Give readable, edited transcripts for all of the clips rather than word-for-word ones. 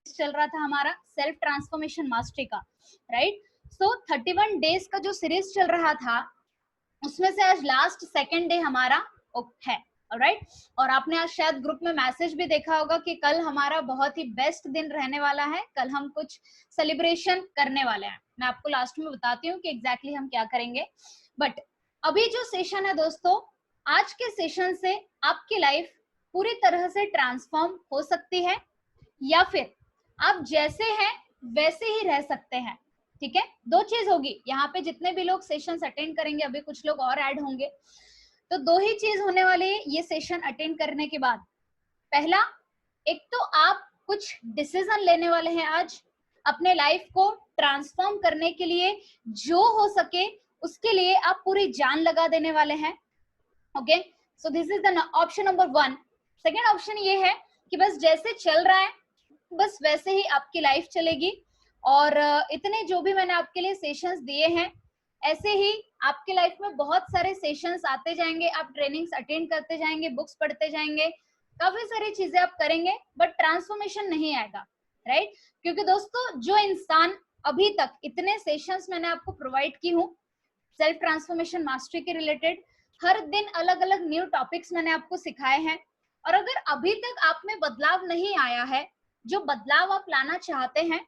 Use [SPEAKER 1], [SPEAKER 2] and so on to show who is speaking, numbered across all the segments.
[SPEAKER 1] चल रहा था हमारा सेल्फ ट्रांसफॉर्मेशन मास्टरी का, राइट। सो 31 डेज का जो सीरीज चल रहा था उसमें से आज लास्ट सेकेंड डे हमारा है, राइट। और आपने आज शायद ग्रुप में मैसेज भी देखा होगा कि कल हमारा बहुत ही बेस्ट दिन रहने वाला है, कल हम कुछ सेलिब्रेशन करने वाले हैं। मैं आपको लास्ट में बताती हूँ कि एग्जैक्टली हम क्या करेंगे। बट अभी जो सेशन है दोस्तों, आज के सेशन से आपकी लाइफ पूरी तरह से ट्रांसफॉर्म हो सकती है या फिर आप जैसे हैं वैसे ही रह सकते हैं। ठीक है, दो चीज होगी यहाँ पे, जितने भी लोग सेशंस अटेंड करेंगे, अभी कुछ लोग और ऐड होंगे, तो दो ही चीज होने वाली है ये सेशन अटेंड करने के बाद। पहला, एक तो आप कुछ डिसीजन लेने वाले हैं आज अपने लाइफ को ट्रांसफॉर्म करने के लिए, जो हो सके उसके लिए आप पूरी जान लगा देने वाले हैं। Okay, so this is the option number 1। Second option ये है कि बस जैसे चल रहा है बस वैसे ही आपकी लाइफ चलेगी, और इतने जो भी मैंने आपके लिए सेशंस दिए हैं ऐसे ही आपके लाइफ में बहुत सारे सेशंस आते जाएंगे, आप ट्रेनिंग्स अटेंड करते जाएंगे, बुक्स पढ़ते जाएंगे, काफी सारी चीजें आप करेंगे, बट ट्रांसफॉर्मेशन नहीं आएगा, राइट। क्योंकि दोस्तों जो इंसान अभी तक इतने सेशंस मैंने आपको प्रोवाइड की हूँ सेल्फ ट्रांसफॉर्मेशन मास्टरी के रिलेटेड, हर दिन अलग अलग न्यू टॉपिक्स मैंने आपको सिखाए हैं, और अगर अभी तक आप में बदलाव नहीं आया है, जो बदलाव आप लाना चाहते हैं,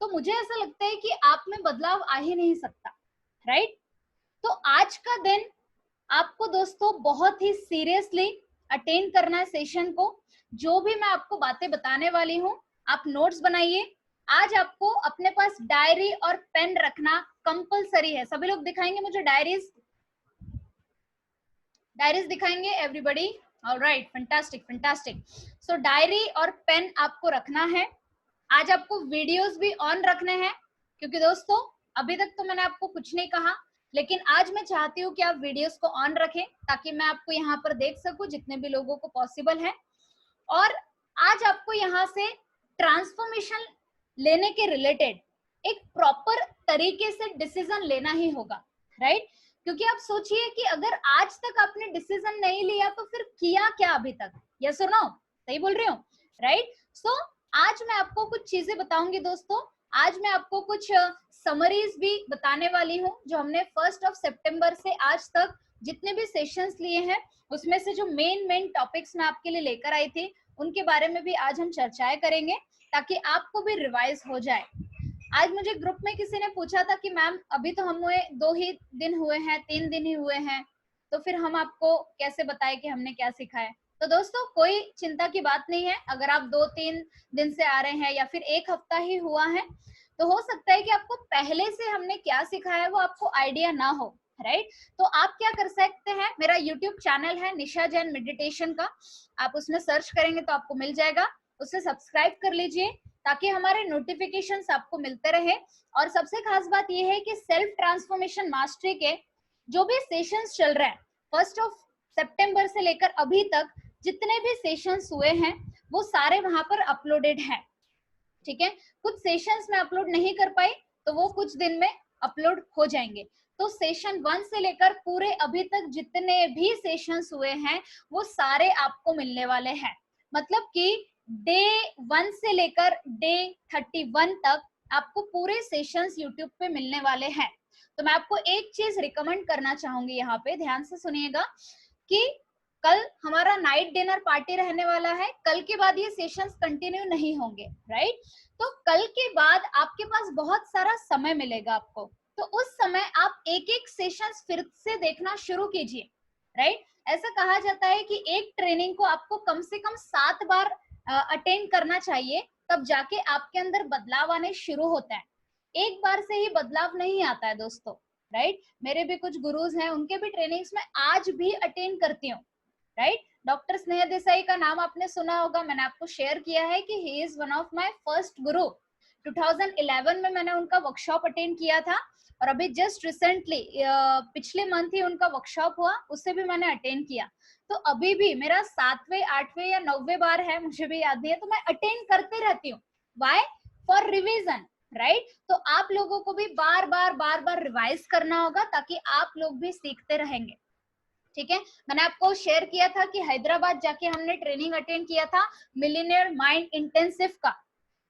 [SPEAKER 1] तो मुझे ऐसा लगता है कि आप में बदलाव आ ही नहीं सकता, राइट। तो आज का दिन आपको दोस्तों बहुत ही सीरियसली अटेंड करना है सेशन को। जो भी मैं आपको बातें बताने वाली हूँ आप नोट्स बनाइए। आज आपको अपने पास डायरी और पेन रखना कंपलसरी है। सभी लोग दिखाएंगे मुझे डायरीज दिखाएंगे everybody? Alright, fantastic fantastic. So diary और पेन आपको रखना है। आज आपको वीडियोस भी ऑन रखने हैं, क्योंकि दोस्तों अभी तक तो मैंने आपको कुछ नहीं कहा, लेकिन आज मैं चाहती हूँ कि आप वीडियोस को ऑन रखें ताकि मैं आपको यहाँ पर देख सकूं जितने भी लोगों को पॉसिबल है। और आज आपको यहाँ से ट्रांसफॉर्मेशन लेने के रिलेटेड एक प्रॉपर तरीके से डिसीजन लेना ही होगा, राइट। क्योंकि आप सोचिए कि अगर आज तक आपने डिसीजन नहीं लिया तो फिर किया क्या अभी तक? यस और नो? सही बोल रही हूँ, राइट। सो आज मैं आपको कुछ चीजें बताऊंगी दोस्तों। आज मैं आपको कुछ समरीज भी बताने वाली हूँ जो हमने 1 सितंबर से आज तक जितने भी सेशंस लिए हैं उसमें से जो मेन टॉपिक्स मैं आपके लिए लेकर आई थी उनके बारे में भी आज हम चर्चाएं करेंगे, ताकि आपको भी रिवाइज हो जाए। आज मुझे ग्रुप में किसी ने पूछा था कि मैम अभी तो हमें 2 ही दिन हुए हैं, 3 दिन ही हुए हैं, तो फिर हम आपको कैसे बताएं कि हमने क्या सीखा है। तो दोस्तों कोई चिंता की बात नहीं है, अगर आप 2-3 दिन से आ रहे हैं या फिर 1 हफ्ता ही हुआ है तो हो सकता है कि आपको पहले से हमने क्या सिखाया है वो आपको आइडिया ना हो, राइट। तो आप क्या कर सकते हैं, मेरा यूट्यूब चैनल है निशा जैन मेडिटेशन का, आप उसमें सर्च करेंगे तो आपको मिल जाएगा, उसे सब्सक्राइब कर लीजिए ताकि हमारे नोटिफिकेशंस आपको मिलते रहे। और सबसे खास बात यह है कि सेल्फ ट्रांसफॉर्मेशन मास्टरी के जो भी सेशंस चल रहे हैं 1 सितंबर से लेकर अभी तक जितने भी सेशंस हुए हैं वो सारे वहां पर अपलोडेड हैं, ठीक है। कुछ सेशंस में अपलोड नहीं कर पाई तो वो कुछ दिन में अपलोड हो जाएंगे। तो सेशन 1 से लेकर पूरे अभी तक जितने भी सेशंस हुए हैं वो सारे आपको मिलने वाले हैं। मतलब कि डे 1 से लेकर डे 31 तक आपको पूरे सेशंस यूट्यूब पे मिलने वाले हैं। तो मैं आपको एक चीज रिकमेंड करना चाहूंगी, यहाँ पे ध्यान से सुनिएगा कि कल हमारा नाइट डिनर पार्टी रहने वाला है, कल के बाद ये सेशंस कंटिन्यू नहीं होंगे, राइट। तो कल के बाद आपके पास बहुत सारा समय मिलेगा आपको, तो उस समय आप एक एक सेशंस फिर से देखना शुरू कीजिए, राइट। ऐसा कहा जाता है कि एक ट्रेनिंग को आपको कम से कम 7 बार अटेंड करना चाहिए, तब जाके आपके अंदर बदलाव आने शुरू होता है। एक बार से ही बदलाव नहीं आता है दोस्तों, राइट। मेरे भी कुछ गुरुज हैं, उनके भी ट्रेनिंग्स में आज भी अटेंड करती हूँ, राइट। डॉक्टर स्नेहा देसाई का नाम आपने सुना होगा, मैंने आपको शेयर किया है कि he is one of my first गुरु। 2011 में मैंने उनका वर्कशॉप अटेंड किया था, और अभी जस्ट रिसेंटली पिछले मंथ ही उनका वर्कशॉप हुआ, उससे भी मैंने अटेंड किया। तो अभी भी मेरा 7वें 8वें या 9वें बार है, मुझे भी याद नहीं है, तो मैं अटेंड करते रहती हूँ। वाई? For revision, right. तो आप लोगों को भी बार बार रिवाइज करना होगा ताकि आप लोग भी सीखते रहेंगे, ठीक है। मैंने आपको शेयर किया था कि हैदराबाद जाके हमने ट्रेनिंग अटेंड किया था मिलियनियर माइंड इंटेंसिव का,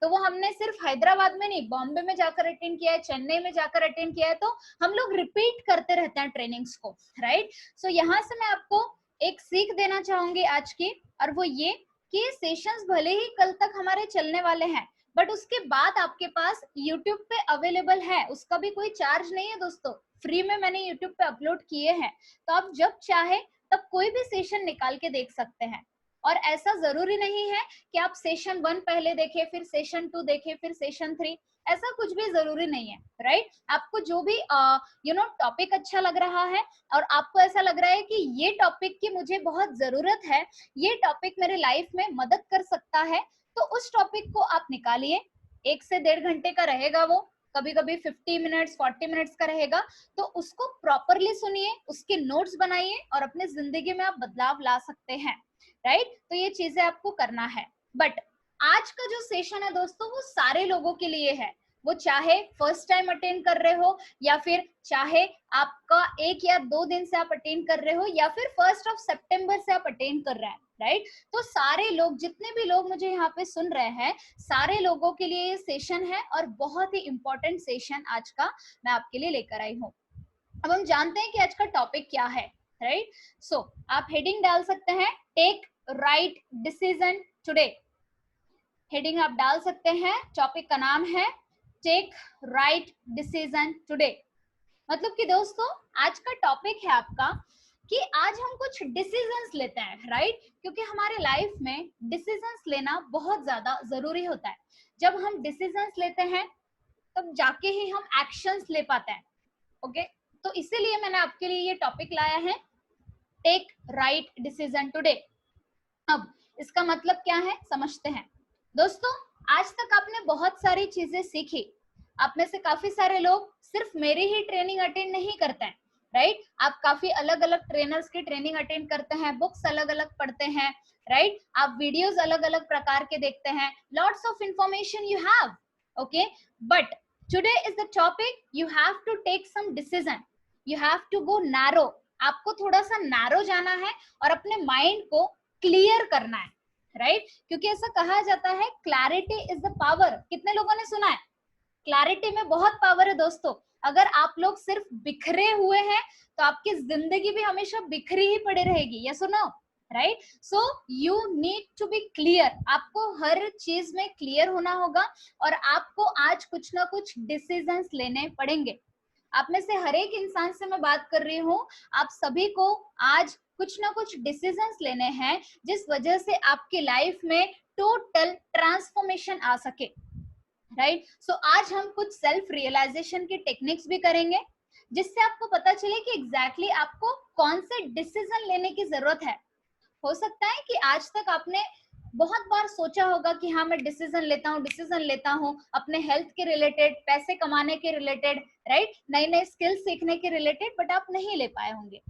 [SPEAKER 1] तो वो हमने सिर्फ हैदराबाद में नहीं, बॉम्बे में जाकर अटेंड किया है, चेन्नई में जाकर अटेंड किया है, तो हम लोग रिपीट करते रहते हैं ट्रेनिंग्स को, राइट। सो यहाँ से मैं आपको एक सीख देना चाहूंगी आज की, और वो ये कि सेशंस भले ही कल तक हमारे चलने वाले हैं, बट उसके बाद आपके पास YouTube पे अवेलेबल है, उसका भी कोई चार्ज नहीं है दोस्तों, फ्री में मैंने YouTube पे अपलोड किए हैं, तो आप जब चाहे तब कोई भी सेशन निकाल के देख सकते हैं। और ऐसा जरूरी नहीं है कि आप सेशन 1 पहले देखें, फिर सेशन 2 देखें, फिर सेशन 3, ऐसा कुछ भी जरूरी नहीं है, राइट। आपको जो भी टॉपिक अच्छा लग रहा है और आपको ऐसा लग रहा है कि ये टॉपिक की मुझे बहुत जरूरत है, ये टॉपिक मेरे लाइफ में मदद कर सकता है, तो उस टॉपिक को आप निकालिए। 1 से 1.5 घंटे का रहेगा वो, कभी कभी 50 मिनट्स 40 मिनट्स का रहेगा, तो उसको प्रॉपरली सुनिए, उसके नोट्स बनाइए और अपने जिंदगी में आप बदलाव ला सकते हैं, राइट। तो ये चीजें आपको करना है। बट आज का जो सेशन है दोस्तों वो सारे लोगों के लिए है, वो चाहे फर्स्ट टाइम अटेंड कर रहे हो, या फिर चाहे आपका 1 या 2 दिन से आप अटेंड कर रहे हो, या फिर 1 सितंबर से आप अटेंड कर रहे हैं, राइट। तो सारे लोग, जितने भी लोग मुझे यहाँ पे सुन रहे हैं, सारे लोगों के लिए ये सेशन है और बहुत ही इंपॉर्टेंट सेशन आज का मैं आपके लिए लेकर आई हूँ। अब हम जानते हैं कि आज का टॉपिक क्या है, राइट। सो आप हेडिंग डाल सकते हैं, take right decision today. Heading आप डाल सकते हैं, टॉपिक का नाम है टेक राइट डिसीजन टुडे। मतलब कि दोस्तों आज का टॉपिक है आपका कि आज हम कुछ डिसीजंस लेते हैं, राइट। क्योंकि हमारे लाइफ में डिसीजंस लेना बहुत ज्यादा जरूरी होता है। जब हम डिसीजंस लेते हैं तब जाके ही हम एक्शंस ले पाते हैं, ओके। तो इसीलिए मैंने आपके लिए ये टॉपिक लाया है, टेक राइट डिसीजन टुडे। अब इसका मतलब क्या है समझते हैं दोस्तों। आज तक आपने बहुत सारी चीजें सीखी, आप में से काफी सारे लोग सिर्फ मेरी ही ट्रेनिंग अटेंड नहीं करते हैं, राइट। आप काफी अलग अलग ट्रेनर्स की ट्रेनिंग अटेंड करते हैं, बुक्स अलग अलग पढ़ते हैं, राइट। आप वीडियोस अलग अलग प्रकार के देखते हैं, lots of information you have, okay. But today is the topic, you have to take some decision, you have to go narrow. आपको थोड़ा सा नैरो जाना है और अपने माइंड को क्लियर करना है, राइट। क्योंकि ऐसा कहा जाता है क्लैरिटी इज द पावर। कितने लोगों ने सुना है? क्लैरिटी में बहुत पावर है दोस्तों। अगर आप लोग सिर्फ बिखरे हुए हैं तो आपकी जिंदगी भी हमेशा बिखरी ही पड़ी रहेगी, ये सुनो, right. So you need to be clear, आपको हर चीज में क्लियर होना होगा और आपको आज कुछ ना कुछ डिसीजंस लेने पड़ेंगे। आप में से हर एक इंसान से मैं बात कर रही हूँ, आप सभी को आज कुछ ना कुछ डिसीजंस लेने हैं जिस वजह से आपकी लाइफ में टोटल ट्रांसफॉर्मेशन आ सके, राइट। सो आज हम कुछ सेल्फ रियलाइजेशन की टेक्निक्स भी करेंगे जिससे आपको पता चले कि एग्जैक्टली आपको कौन से डिसीजन लेने की जरूरत है। हो सकता है कि आज तक आपने बहुत बार सोचा होगा कि हाँ मैं डिसीजन लेता हूँ अपने हेल्थ के रिलेटेड, पैसे कमाने के रिलेटेड, राइट, नए नए स्किल्स सीखने के रिलेटेड, बट आप नहीं ले पाए होंगे।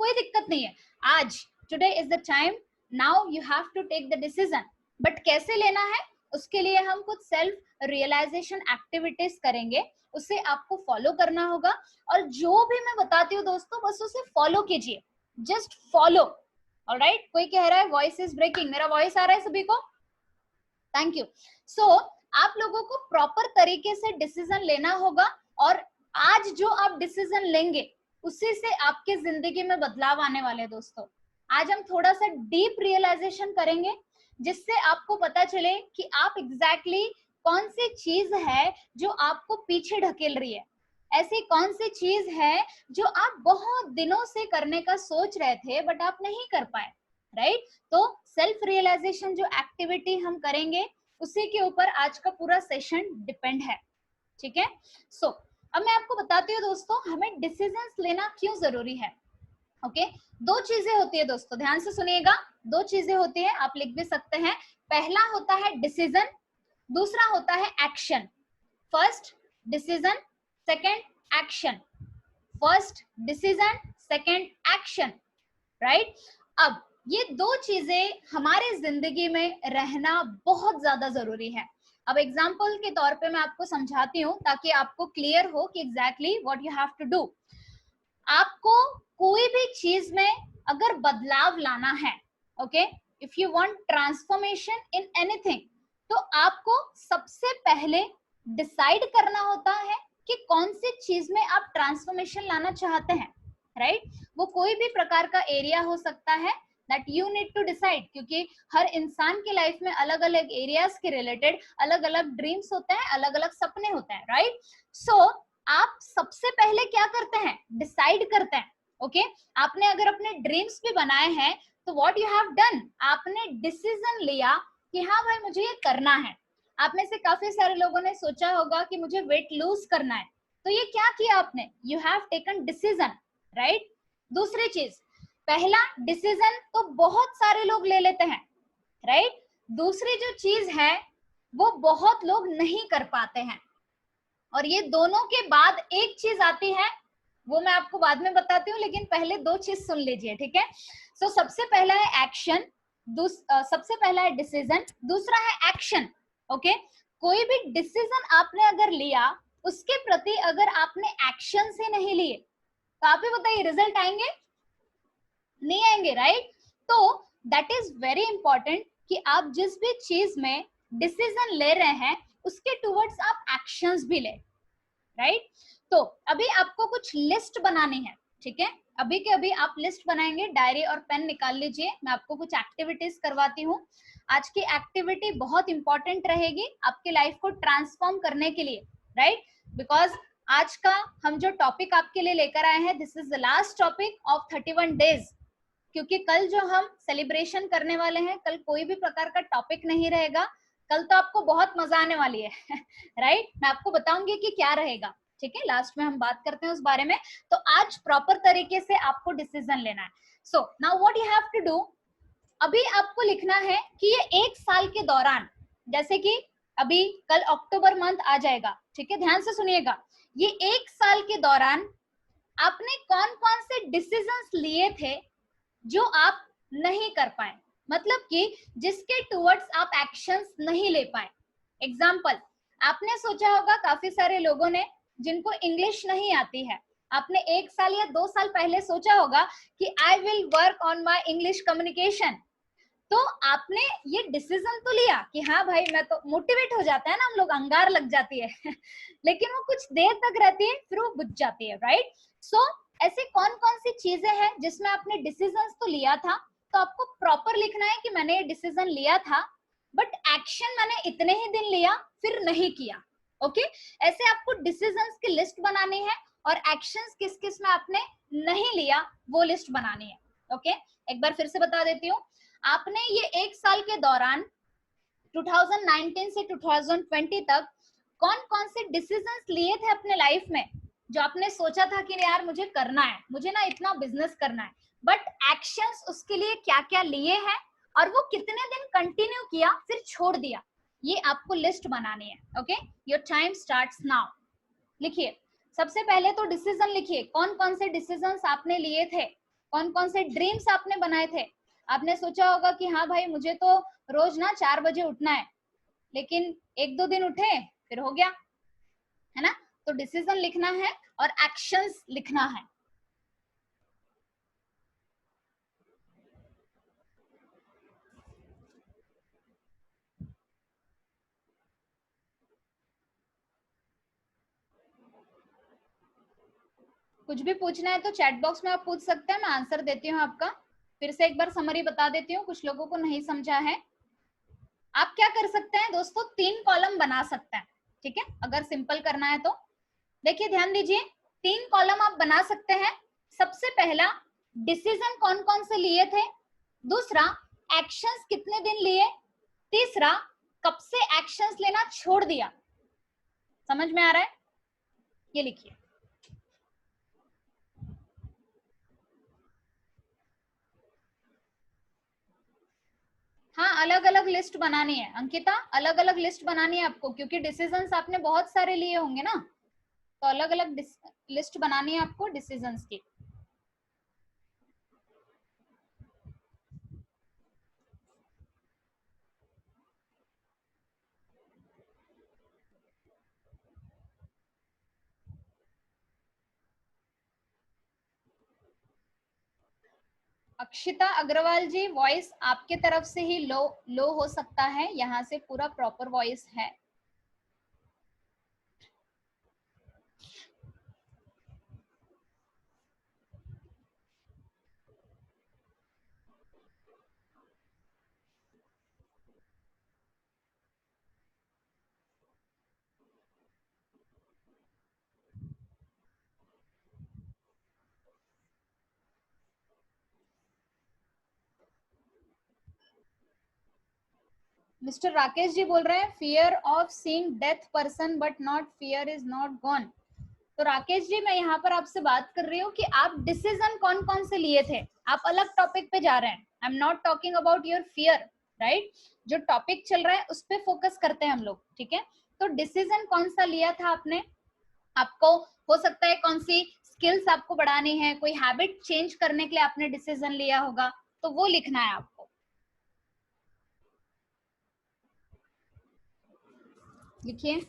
[SPEAKER 1] कोई दिक्कत नहीं है, आज today is the time, now you have to take the decision. But कैसे लेना है उसके लिए हम कुछ सेल्फ रियलाइजेशन एक्टिविटीज करेंगे, उसे आपको फॉलो करना होगा। और जो भी मैं बताती हूँ दोस्तों बस उसे फॉलो कीजिए, जस्ट फॉलो, ऑलराइट। कोई कह रहा है वॉइस इज ब्रेकिंग, मेरा वॉइस आ रहा है सभी को? Thank you. सो आप लोगों को प्रॉपर तरीके से डिसीजन लेना होगा और आज जो आप डिसीजन लेंगे उसी से आपके जिंदगी में बदलाव आने वाले हैं दोस्तों। आज हम थोड़ा सा डीप रियलाइजेशन करेंगे जिससे आपको पता चले कि आप एग्जैक्टली कौन सी चीज है जो आपको पीछे ढकेल रही है, ऐसी कौन सी चीज है जो आप बहुत दिनों से करने का सोच रहे थे बट आप नहीं कर पाए, राइट। तो सेल्फ रियलाइजेशन जो एक्टिविटी हम करेंगे उसी के ऊपर आज का पूरा सेशन डिपेंड है, ठीक है। सो अब मैं आपको बताती हूँ दोस्तों हमें डिसीजंस लेना क्यों जरूरी है, ओके। दो चीजें होती है दोस्तों, ध्यान से सुनिएगा, दो चीजें होती है, आप लिख भी सकते हैं। पहला होता है डिसीजन, दूसरा होता है action. First decision, second action. First decision, second action, right. अब ये दो चीजें हमारे जिंदगी में रहना बहुत ज्यादा जरूरी है। अब एग्जाम्पल के तौर पे मैं आपको समझाती हूँ ताकि आपको क्लियर हो कि exactly what you have to do. आपको कोई भी चीज में अगर बदलाव लाना है, okay, if you want transformation in anything, तो आपको सबसे पहले डिसाइड करना होता है कि कौन सी चीज में आप ट्रांसफॉर्मेशन लाना चाहते हैं, राइट? वो कोई भी प्रकार का एरिया हो सकता है, that you need to decide, क्योंकि हर इंसान की लाइफ में अलग अलग एरियाज के रिलेटेड अलग अलग ड्रीम्स होते हैं, अलग अलग सपने होते हैं, राइट? सो आप सबसे पहले क्या करते हैं? डिसाइड करते हैं। ओके आपने अगर अपने ड्रीम्स भी बनाए हैं तो व्हाट यू हैव डन, आपने डिसीजन लिया कि हाँ भाई मुझे ये करना है। आप में से काफी सारे लोगों ने सोचा होगा कि मुझे वेट लूज करना है, तो ये क्या किया आपने? You have taken decision, right? दूसरी चीज, पहला डिसीजन तो बहुत सारे लोग ले लेते हैं, राइट? दूसरी जो चीज है वो बहुत लोग नहीं कर पाते हैं, और ये दोनों के बाद एक चीज आती है, वो मैं आपको बाद में बताती हूँ, लेकिन पहले दो चीज सुन लीजिए, ठीक है? सो सबसे पहला है एक्शन, सबसे पहला है डिसीजन, दूसरा है एक्शन। ओके कोई भी डिसीजन आपने अगर लिया, उसके प्रति अगर आपने एक्शन ही नहीं लिए, तो आप ही बताइए रिजल्ट आएंगे? नहीं आएंगे, राइट? तो दैट इज वेरी इंपॉर्टेंट कि आप जिस भी चीज में डिसीजन ले रहे हैं उसके टुवर्ड्स आप एक्शंस भी ले, राइट? तो अभी आपको कुछ लिस्ट बनानी है, ठीक है? अभी के अभी आप लिस्ट बनाएंगे, डायरी और पेन निकाल लीजिए, मैं आपको कुछ एक्टिविटीज करवाती हूँ। आज की एक्टिविटी बहुत इंपॉर्टेंट रहेगी आपके लाइफ को ट्रांसफॉर्म करने के लिए, राइट? बिकॉज आज का हम जो टॉपिक आपके लिए लेकर आए हैं, this is the last topic of 31 days, क्योंकि कल जो हम सेलिब्रेशन करने वाले हैं, कल कोई भी प्रकार का टॉपिक नहीं रहेगा, कल तो आपको बहुत मजा आने वाली है राइट? मैं आपको बताऊंगी कि क्या रहेगा, ठीक है? लास्ट में हम बात करते हैं उस बारे में। तो आज प्रॉपर तरीके से आपको डिसीजन लेना है। So now what you have to do, अभी आपको लिखना है कि ये एक साल के दौरान, जैसे कि अभी कल अक्टूबर मंथ आ जाएगा, ठीक है? ध्यान से सुनिएगा, ये एक साल के दौरान आपने कौन कौन से डिसीजंस लिए थे जो आप नहीं कर पाए, मतलब कि जिसके टुवर्ड्स आप एक्शंस नहीं ले पाए। एग्जाम्पल, आपने सोचा होगा, काफी सारे लोगों ने जिनको इंग्लिश नहीं आती है, आपने एक साल या 2 साल पहले सोचा होगा कि I will work on my English communication. तो आपने ये डिसीजन तो लिया कि हाँ भाई, मैं तो मोटिवेट हो जाता है ना हम लोग, अंगार लग जाती है लेकिन वो कुछ देर तक रहती है, फिर वो बुझ जाती है, राइट? सो ऐसे कौन कौन सी चीजें हैं जिसमें आपने डिसीजन तो लिया था, तो आपको प्रॉपर लिखना है कि मैंने ये डिसीजन लिया था, बट एक्शन मैंने इतने ही दिन लिया, फिर नहीं किया। ओके ऐसे आपको डिसीजंस की लिस्ट बनानी है, और एक्शंस किस किस में आपने नहीं लिया वो लिस्ट बनानी है। ओके एक बार फिर से बता देती हूँ, आपने ये एक साल के दौरान 2019 से 2020 तक कौन कौन से डिसीजंस लिए थे अपने लाइफ में, जो आपने सोचा था कि यार मुझे करना है, मुझे ना इतना बिजनेस करना है, बट एक्शंस उसके लिए क्या क्या लिए हैं, और वो कितने दिन कंटिन्यू किया फिर छोड़ दिया, ये आपको लिस्ट बनानी है। Okay your time starts now. लिखिए, सबसे पहले तो डिसीजन लिखिए, कौन कौन से डिसीजंस आपने लिए थे, कौन कौन से ड्रीम्स आपने बनाए थे। आपने सोचा होगा कि हाँ भाई मुझे तो रोज ना 4 बजे उठना है, लेकिन एक दो दिन उठे फिर हो गया, है ना? तो डिसीजन लिखना है और एक्शंस लिखना है। कुछ भी पूछना है तो चैट बॉक्स में आप पूछ सकते हैं, मैं आंसर देती हूँ आपका। फिर से एक बार समरी बता देती हूँ, कुछ लोगों को नहीं समझा है। आप क्या कर सकते हैं दोस्तों, 3 कॉलम बना सकते हैं, ठीक है? अगर सिंपल करना है तो देखिए, ध्यान दीजिए, 3 कॉलम आप बना सकते हैं। सबसे पहला, डिसीजन कौन कौन से लिए थे, दूसरा एक्शंस कितने दिन लिए, तीसरा कब से एक्शंस लेना छोड़ दिया। समझ में आ रहा है? ये लिखिए। हाँ अलग अलग लिस्ट बनानी है अंकिता, अलग अलग लिस्ट बनानी है आपको, क्योंकि डिसीजंस आपने बहुत सारे लिए होंगे ना, तो अलग अलग लिस्ट बनानी है आपको डिसीजंस की। अक्षिता अग्रवाल जी, वॉइस आपके तरफ से ही लो लो हो सकता है, यहाँ से पूरा प्रॉपर वॉइस है। मिस्टर राकेश जी बोल रहे हैं fear of seeing death person but not fear is not gone. तो राकेश जी, मैं यहाँ पर आपसे बात कर रही हूँ कि आप डिसीजन कौन कौन से लिए थे। आप अलग टॉपिक पे जा रहे हैं। I am not talking about your fear, right. जो टॉपिक चल रहा है उस पर फोकस करते हैं हम लोग, ठीक है। तो डिसीजन कौन सा लिया था आपने? आपको हो सकता है कौन सी स्किल्स आपको बढ़ानी है, कोई हैबिट चेंज करने के लिए आपने डिसीजन लिया होगा, तो वो लिखना है आपको। लिखिए।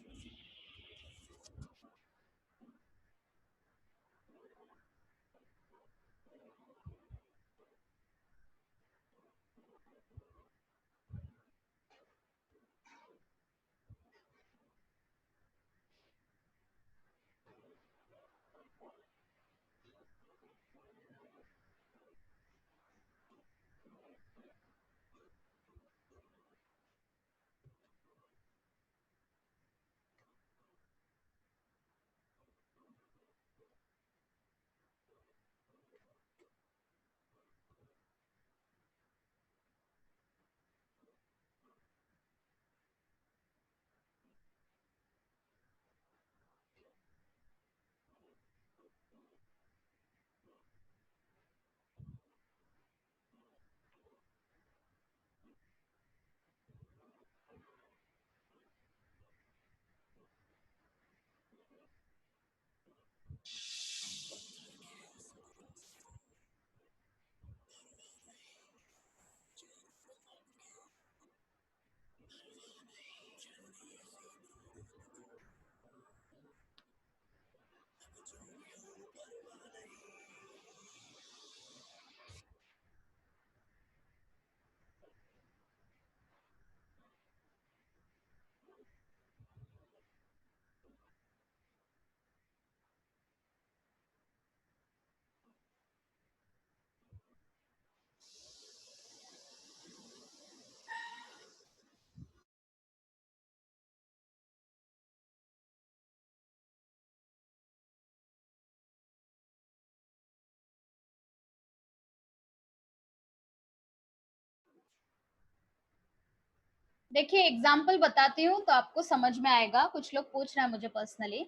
[SPEAKER 1] देखिए एग्जाम्पल बताती हूँ तो आपको समझ में आएगा। कुछ लोग पूछ रहे हैं मुझे पर्सनली,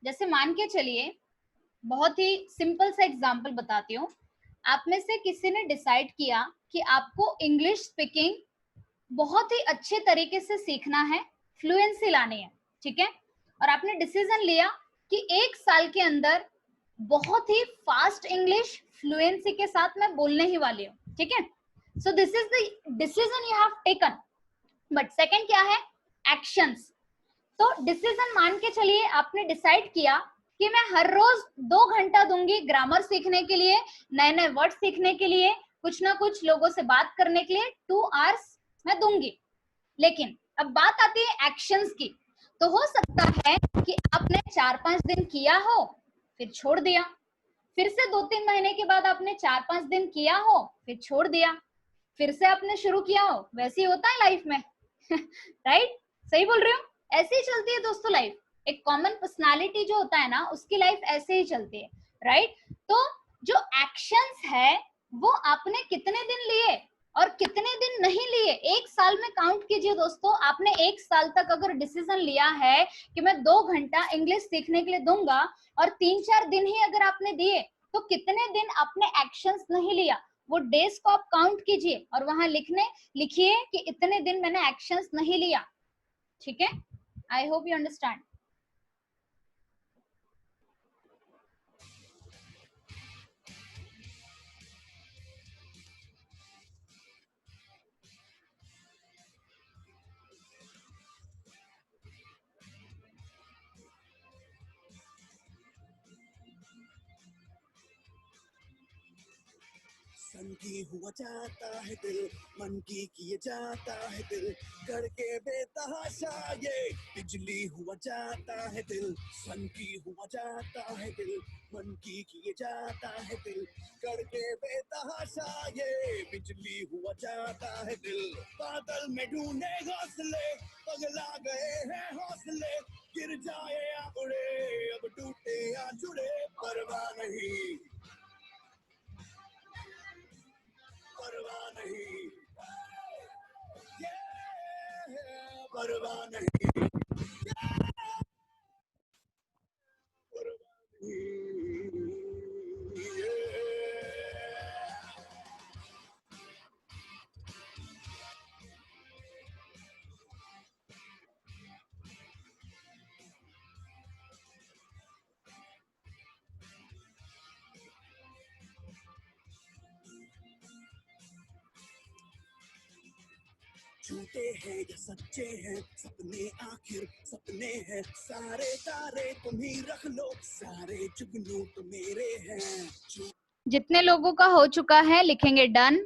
[SPEAKER 1] जैसे मान के चलिए, बहुत ही सिंपल सा एग्जाम्पल बताती हूँ। आप में से किसी ने डिसाइड किया कि आपको इंग्लिश स्पीकिंग बहुत ही अच्छे तरीके से सीखना है, फ्लुएंसी लानी है, ठीक है। और आपने डिसीजन लिया कि 1 साल के अंदर बहुत ही फास्ट इंग्लिश फ्लुएंसी के साथ मैं बोलने ही वाली हूँ, ठीक है। So this is the decision you have taken. But second क्या है? एक्शंस। तो डिसीजन मान के चलिए आपने डिसाइड किया कि मैं हर रोज 2 घंटा दूंगी ग्रामर सीखने के लिए, नए नए वर्ड सीखने के लिए, कुछ ना कुछ लोगों से बात करने के लिए 2 आवर्स मैं दूंगी। लेकिन अब बात आती है एक्शंस की। तो हो सकता है कि आपने 4-5 दिन किया हो, फिर छोड़ दिया, फिर से 2-3 महीने के बाद आपने 4-5 दिन किया हो, फिर छोड़ दिया, फिर से आपने शुरू किया हो। वैसे ही होता है लाइफ में। राइट? सही बोल रही हूँ? ऐसे ही चलती है दोस्तों लाइफ। एक कॉमन पर्सनालिटी जो होता है ना, उसकी लाइफ ऐसे ही चलती है, राइट। तो जो एक्शंस है वो आपने कितने दिन लिए और कितने दिन नहीं लिए, 1 साल में काउंट कीजिए दोस्तों। आपने 1 साल तक अगर डिसीजन लिया है कि मैं 2 घंटा इंग्लिश सीखने के लिए दूंगा, और 3-4 दिन ही अगर आपने दिए, तो कितने दिन आपने एक्शंस नहीं लिया, वो डेज को आप काउंट कीजिए और वहां लिखिए कि इतने दिन मैंने एक्शंस नहीं लिया, ठीक है। I hope you understand.
[SPEAKER 2] सन की हुआ जाता है दिल, मन की किए जाता है दिल, करके बेतहाशा ये बिजली हुआ जाता है दिल, सन की हुआ जाता है दिल, मन की किए जाता है दिल, करके बेतहाशा ये बिजली हुआ जाता है दिल। बादल में ढूंढे घोंसले, पगला गए हैं हौसले, गिर जाए या उड़े, अब टूटे या जुड़े, परवाह नहीं, परवाह नहीं, परवाह नहीं, परवाह नहीं। झूठे हैं या सच्चे हैं सपने, आखिर सपने हैं, सारे तारे तुम ही रख लो, सारे जुगनू तो मेरे हैं।
[SPEAKER 1] जितने लोगों का हो चुका है लिखेंगे डन।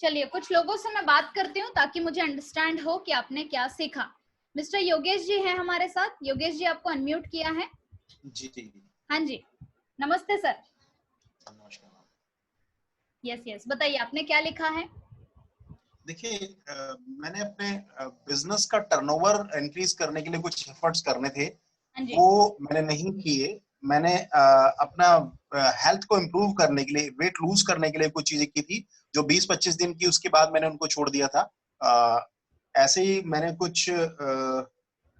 [SPEAKER 1] चलिए कुछ लोगों से मैं बात करती हूँ ताकि मुझे अंडरस्टैंड हो कि आपने क्या सीखा। मिस्टर योगेश जी हैं हमारे साथ। योगेश जी आपको अनम्यूट किया है।
[SPEAKER 3] जी
[SPEAKER 1] हाँ जी, नमस्ते सर।
[SPEAKER 3] नमस्कार।
[SPEAKER 1] यस बताइए आपने क्या लिखा है।
[SPEAKER 3] देखिए मैंने अपने बिजनेस का टर्नओवर इंक्रीज करने के लिए कुछ एफर्ट्स करने थे, वो मैंने नहीं किए। मैंने अपना हेल्थ को इम्प्रूव करने के लिए, वेट लूज करने के लिए कुछ चीजें की थी जो 20-25 दिन की, उसके बाद मैंने उनको छोड़ दिया था। ऐसे ही मैंने कुछ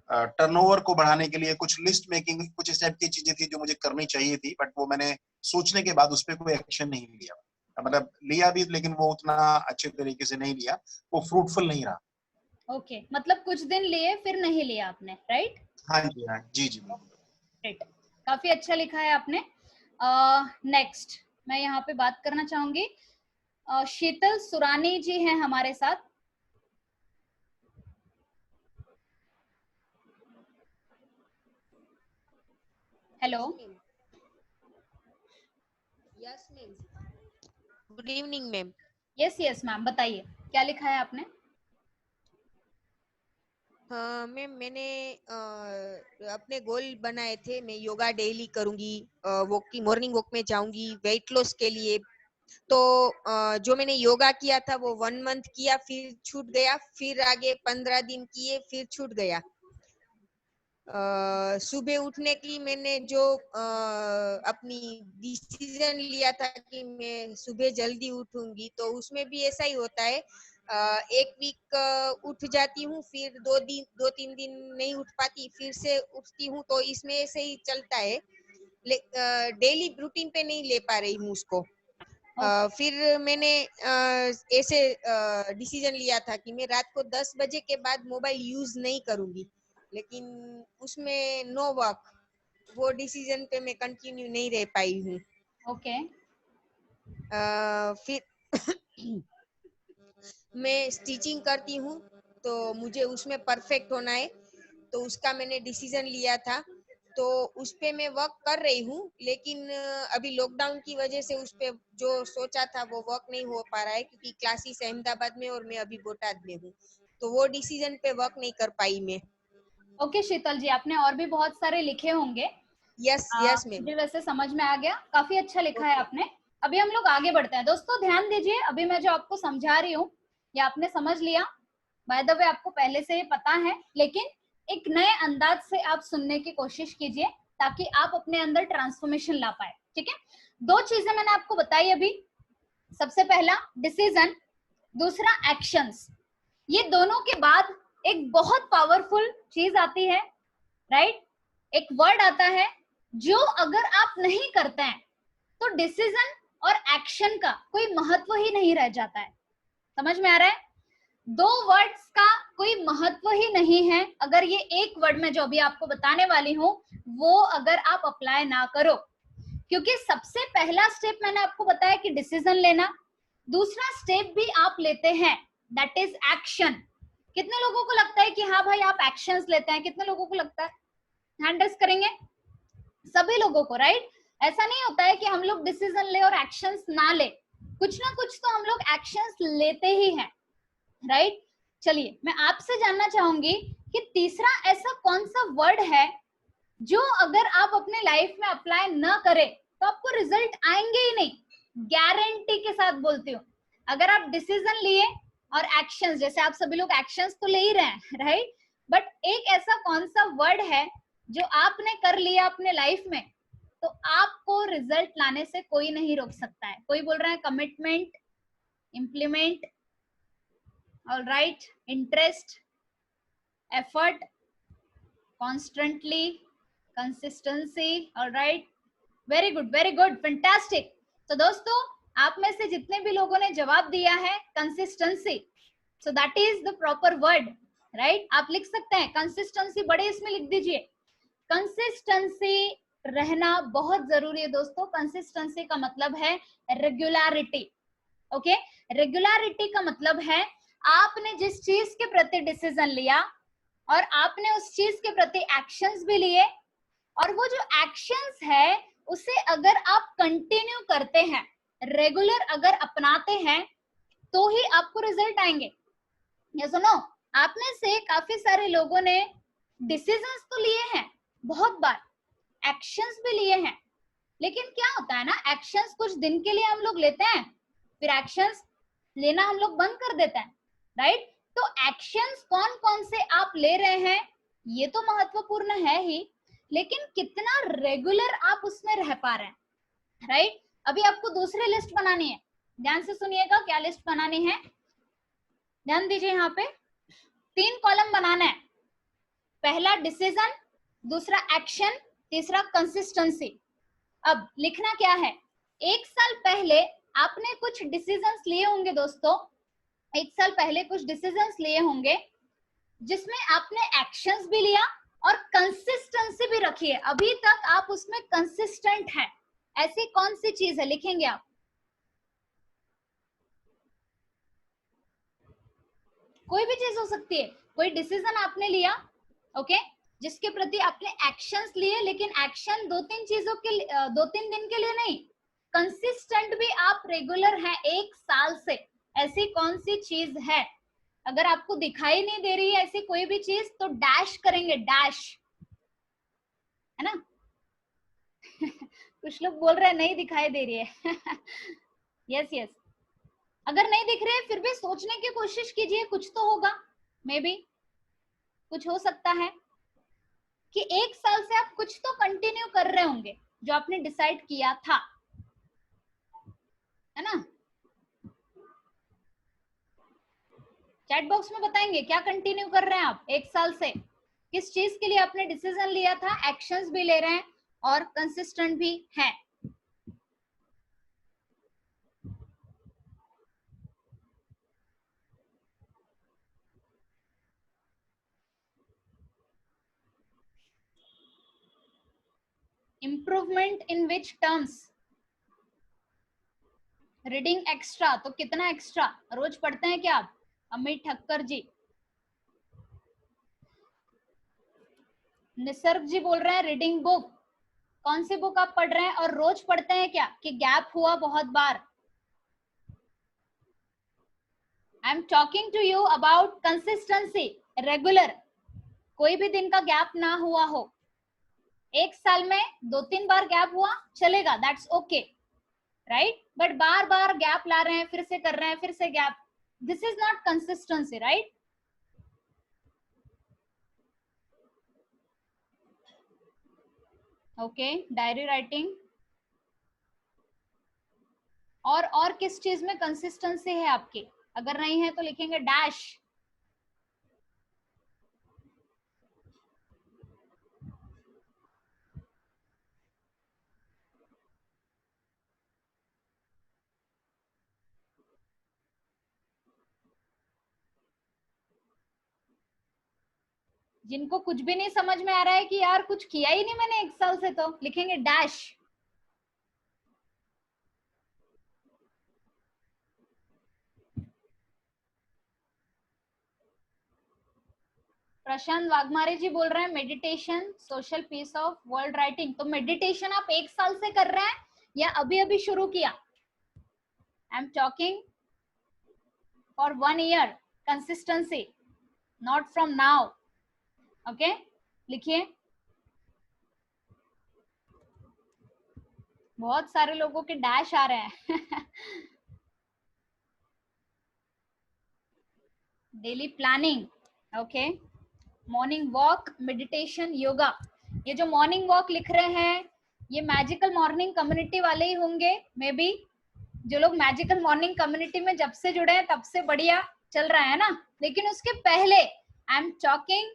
[SPEAKER 3] टर्नओवर को बढ़ाने के लिए कुछ लिस्ट मेकिंग, कुछ इस टाइप की चीजें थी जो मुझे करनी चाहिए थी, बट वो मैंने सोचने के बाद उस पर कोई एक्शन नहीं लिया। मतलब लिया भी लेकिन वो उतना अच्छे तरीके से नहीं लिया, वो फ्रूटफुल नहीं रहा।
[SPEAKER 1] ओके, मतलब कुछ दिन लिए फिर नहीं लिया आपने, राइट?
[SPEAKER 3] हाँ जी, हाँ जी
[SPEAKER 1] राइट, काफी अच्छा लिखा है आपने। नेक्स्ट मैं यहाँ पे बात करना चाहूंगी, शीतल सुरानी जी हैं हमारे साथ। Hello.
[SPEAKER 4] Yes ma'am, good evening ma'am.
[SPEAKER 1] Yes ma'am, बताइए क्या लिखा है आपने।
[SPEAKER 4] हाँ मैम, मैंने अपने गोल बनाए थे, मैं योगा डेली करूंगी, मॉर्निंग वॉक में जाऊंगी वेट लॉस के लिए। तो जो मैंने योगा किया था वो 1 मंथ किया, फिर छूट गया, फिर आगे 15 दिन किए, फिर छूट गया। सुबह उठने की मैंने जो अपनी डिसीजन लिया था कि मैं सुबह जल्दी उठूंगी, तो उसमें भी ऐसा ही होता है। एक वीक उठ जाती हूँ, फिर 2-3 दिन नहीं उठ पाती, फिर से उठती हूँ, तो इसमें ऐसे ही चलता है। डेली रूटीन पे नहीं ले पा रही हूँ उसको। फिर मैंने ऐसे डिसीजन लिया था कि मैं रात को 10 बजे के बाद मोबाइल यूज नहीं करूंगी, लेकिन उसमें नो वर्क, वो डिसीजन पे मैं कंटिन्यू नहीं रह पाई हूँ।
[SPEAKER 1] ओके।
[SPEAKER 4] फिर मैं स्टिचिंग करती हूँ, तो मुझे उसमें परफेक्ट होना है, तो उसका मैंने डिसीजन लिया था, तो उस पे मैं वर्क कर रही हूँ। लेकिन अभी लॉकडाउन की वजह से उस पे जो सोचा था वो वर्क नहीं हो पा रहा है, क्योंकि क्लासेस अहमदाबाद में और मैं अभी बोटाद में हूँ, तो वो डिसीजन पे वर्क नहीं कर पाई मैं।
[SPEAKER 1] ओके शीतल जी, आपने और भी बहुत सारे लिखे होंगे।
[SPEAKER 4] यस मैम,
[SPEAKER 1] मुझे वैसे समझ में आ गया, काफी अच्छा लिखा है आपने। अभी हम लोग आगे बढ़ते हैं। दोस्तों ध्यान दीजिए, अभी मैं जो आपको समझा रही हूँ ये आपने समझ लिया, बाय द वे आपको पहले से ये पता है, लेकिन एक नए अंदाज से आप सुनने की कोशिश कीजिए ताकि आप अपने अंदर ट्रांसफॉर्मेशन ला पाए। ठीक है, 2 चीजें मैंने आपको बताई अभी। सबसे पहला डिसीजन, दूसरा एक्शंस। ये दोनों के बाद एक बहुत पावरफुल चीज आती है, राइट? एक वर्ड आता है जो अगर आप नहीं करते हैं तो डिसीजन और एक्शन का कोई महत्व ही नहीं रह जाता है। समझ में आ रहा है? दो वर्ड्स का कोई महत्व ही नहीं है अगर ये एक वर्ड में जो अभी आपको बताने वाली हूँ वो अगर आप अप्लाई ना करो, क्योंकि सबसे पहला स्टेप मैंने आपको बताया कि डिसीजन लेना, दूसरा स्टेप भी आप लेते हैं, दैट इज एक्शन। कितने लोगों को लगता है कि हाँ भाई आप एक्शंस लेते हैं? कितने लोगों को लगता है? हैंड रेस करेंगे सभी लोगों को, राइट? ऐसा नहीं होता है कि हम लोग डिसीजन ले और एक्शंस ना ले, कुछ ना कुछ तो हम लोग एक्शंस लेते ही हैं, राइट? चलिए मैं आपसे जानना चाहूंगी कि तीसरा ऐसा कौन सा वर्ड है जो अगर आप अपने लाइफ में अप्लाई न करें तो आपको रिजल्ट आएंगे ही नहीं, गारंटी के साथ बोलती हूँ। अगर आप डिसीजन लिए और एक्शंस, जैसे आप सभी लोग एक्शंस तो ले ही रहे हैं, राइट? बट एक ऐसा कौन सा वर्ड है जो आपने कर लिया अपने लाइफ में तो आपको रिजल्ट लाने से कोई नहीं रोक सकता है? कोई बोल रहा है commitment, implement, alright, interest, effort, constantly, consistency, alright, very good, fantastic. तो दोस्तों आप में से जितने भी लोगों ने जवाब दिया है consistency, so that is the proper word, right? आप लिख सकते हैं कंसिस्टेंसी, बड़े इसमें लिख दीजिए। कंसिस्टेंसी रहना बहुत जरूरी है दोस्तों। कंसिस्टेंसी का मतलब है रेगुलरिटी, ओके? रेगुलरिटी का मतलब है आपने जिस चीज के प्रति डिसीजन लिया और आपने उस चीज के प्रति एक्शंस भी लिए, और वो जो एक्शंस है उसे अगर आप कंटिन्यू करते हैं, रेगुलर अगर अपनाते हैं, तो ही आपको रिजल्ट आएंगे। ये सुनो, आप में से काफी सारे लोगों ने डिसीजंस तो लिए हैं बहुत बार, एक्शंस भी लिए हैं, लेकिन क्या होता है ना, एक्शंस कुछ दिन के लिए हम लोग लेते हैं, फिर एक्शंस लेना हम लोग बंद कर देते हैं, राइट? तो एक्शंस कौन कौन से आप ले रहे हैं ये तो महत्वपूर्ण है ही, लेकिन कितना रेगुलर आप उसमें रह पा रहे हैं, राइट? अभी आपको दूसरी लिस्ट बनानी है, ध्यान से सुनिएगा क्या लिस्ट बनानी है, ध्यान दीजिए। यहाँ पे 3 कॉलम बनाना है, पहला डिसीजन, दूसरा एक्शन, तीसरा कंसिस्टेंसी। अब लिखना क्या है, 1 साल पहले आपने कुछ डिसीजंस लिए होंगे दोस्तों, 1 साल पहले कुछ डिसीजंस लिए होंगे जिसमें आपने एक्शंस भी लिया और कंसिस्टेंसी भी रखी है, अभी तक आप उसमें कंसिस्टेंट है। ऐसी कौन सी चीज है, लिखेंगे आप? कोई भी चीज हो सकती है, कोई डिसीजन आपने लिया, ओके, जिसके प्रति आपने एक्शंस लिए, लेकिन एक्शन 2-3 चीजों के 2-3 दिन के लिए नहीं, कंसिस्टेंट भी आप रेगुलर हैं 1 साल से। ऐसी कौन सी चीज है? अगर आपको दिखाई नहीं दे रही है ऐसी कोई भी चीज तो डैश करेंगे, डैश, है ना? कुछ लोग बोल रहे हैं नहीं दिखाई दे रही है। यस यस, अगर नहीं दिख रहे फिर भी सोचने की कोशिश कीजिए, कुछ तो होगा, मे बी कुछ हो सकता है कि 1 साल से आप कुछ तो कंटिन्यू कर रहे होंगे जो आपने डिसाइड किया था, है ना? चैट बॉक्स में बताएंगे क्या कंटिन्यू कर रहे हैं आप 1 साल से, किस चीज के लिए आपने डिसीजन लिया था, एक्शंस भी ले रहे हैं और कंसिस्टेंट भी हैं। Improvement in which terms? Reading extra, तो कितना एक्स्ट्रा रोज पढ़ते हैं क्या आप? अमित ठक्कर जी, निसर्ग जी बोल रहे हैं रीडिंग बुक, कौन सी बुक आप पढ़ रहे हैं और रोज पढ़ते हैं क्या कि गैप हुआ बहुत बार? I am talking to you about consistency, regular, कोई भी दिन का गैप ना हुआ हो। 1 साल में 2-3 बार गैप हुआ चलेगा, दैट्स ओके, राइट? बट बार बार गैप ला रहे हैं, फिर से कर रहे हैं, फिर से gap, this is not consistency, right? Okay, diary writing, और किस चीज में कंसिस्टेंसी है आपकी? अगर नहीं है तो लिखेंगे डैश। जिनको कुछ भी नहीं समझ में आ रहा है कि यार कुछ किया ही नहीं मैंने 1 साल से, तो लिखेंगे डैश। प्रशांत वाघमारे जी बोल रहे हैं meditation, social peace of world writing. तो मेडिटेशन आप 1 साल से कर रहे हैं या अभी अभी शुरू किया? आई am talking for 1 year consistency, not from now. Okay, लिखिए। बहुत सारे लोगों के डैश आ रहे हैं। Daily planning, okay. Morning walk, meditation, yoga. ये जो मॉर्निंग वॉक लिख रहे हैं ये मैजिकल मॉर्निंग कम्युनिटी वाले ही होंगे मे बी। जो लोग मैजिकल मॉर्निंग कम्युनिटी में जब से जुड़े हैं तब से बढ़िया चल रहा है ना। लेकिन उसके पहले आई एम टॉकिंग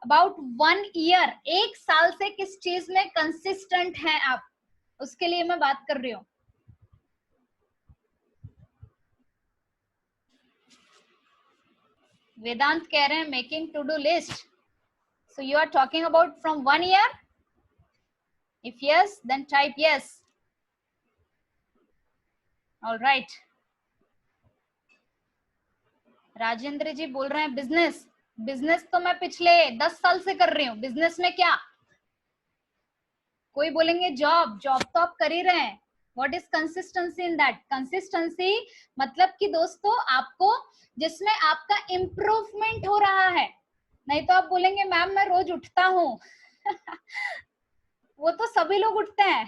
[SPEAKER 1] अबाउट 1 ईयर, 1 साल से किस चीज में कंसिस्टेंट हैं आप, उसके लिए मैं बात कर रही हूँ। वेदांत कह रहे हैं making to do list. So you are talking about from 1 year? If yes then type yes. All right. Rajendra ji बोल रहे हैं बिजनेस। बिजनेस तो मैं पिछले 10 साल से कर रही हूँ। बिजनेस में क्या? कोई बोलेंगे जॉब, जॉब तो आप कर ही रहे हैं। What is consistency in that? Consistency मतलब कि दोस्तों आपको जिसमें आपका इम्प्रूवमेंट हो रहा है। नहीं तो आप बोलेंगे मैम मैं रोज उठता हूँ। वो तो सभी लोग उठते हैं,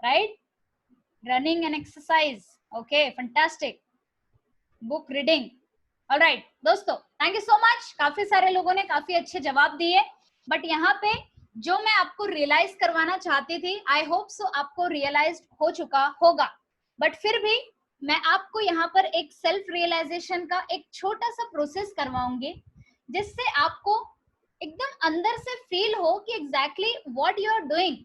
[SPEAKER 1] right? Running and exercise, okay, fantastic. Book reading, alright दोस्तों, थैंक यू सो मच। काफी सारे लोगों ने काफी अच्छे जवाब दिए, बट यहाँ पे जो मैं आपको रियलाइज करवाना चाहती थी, आई होप सो आपको रियलाइज हो चुका होगा। बट फिर भी मैं आपको यहाँ पर एक सेल्फ रियलाइजेशन का एक छोटा सा प्रोसेस करवाऊंगी, जिससे आपको एकदम अंदर से फील हो कि exactly what you are doing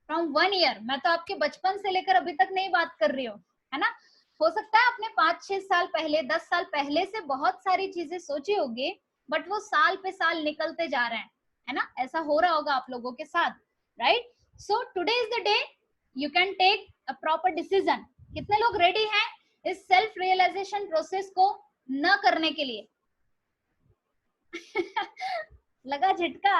[SPEAKER 1] from 1 year. मैं तो आपके बचपन से लेकर अभी तक नहीं बात कर रही हूँ, है ना। हो सकता है आपने 5-6 साल पहले, 10 साल पहले से बहुत सारी चीजें सोची होगी, बट वो साल पे साल निकलते जा रहे हैं, है ना। ऐसा हो रहा होगा आप लोगों के साथ, right? So today is the day you can take a proper decision. कितने लोग रेडी हैं इस सेल्फ रियलाइजेशन प्रोसेस को न करने के लिए? लगा झटका।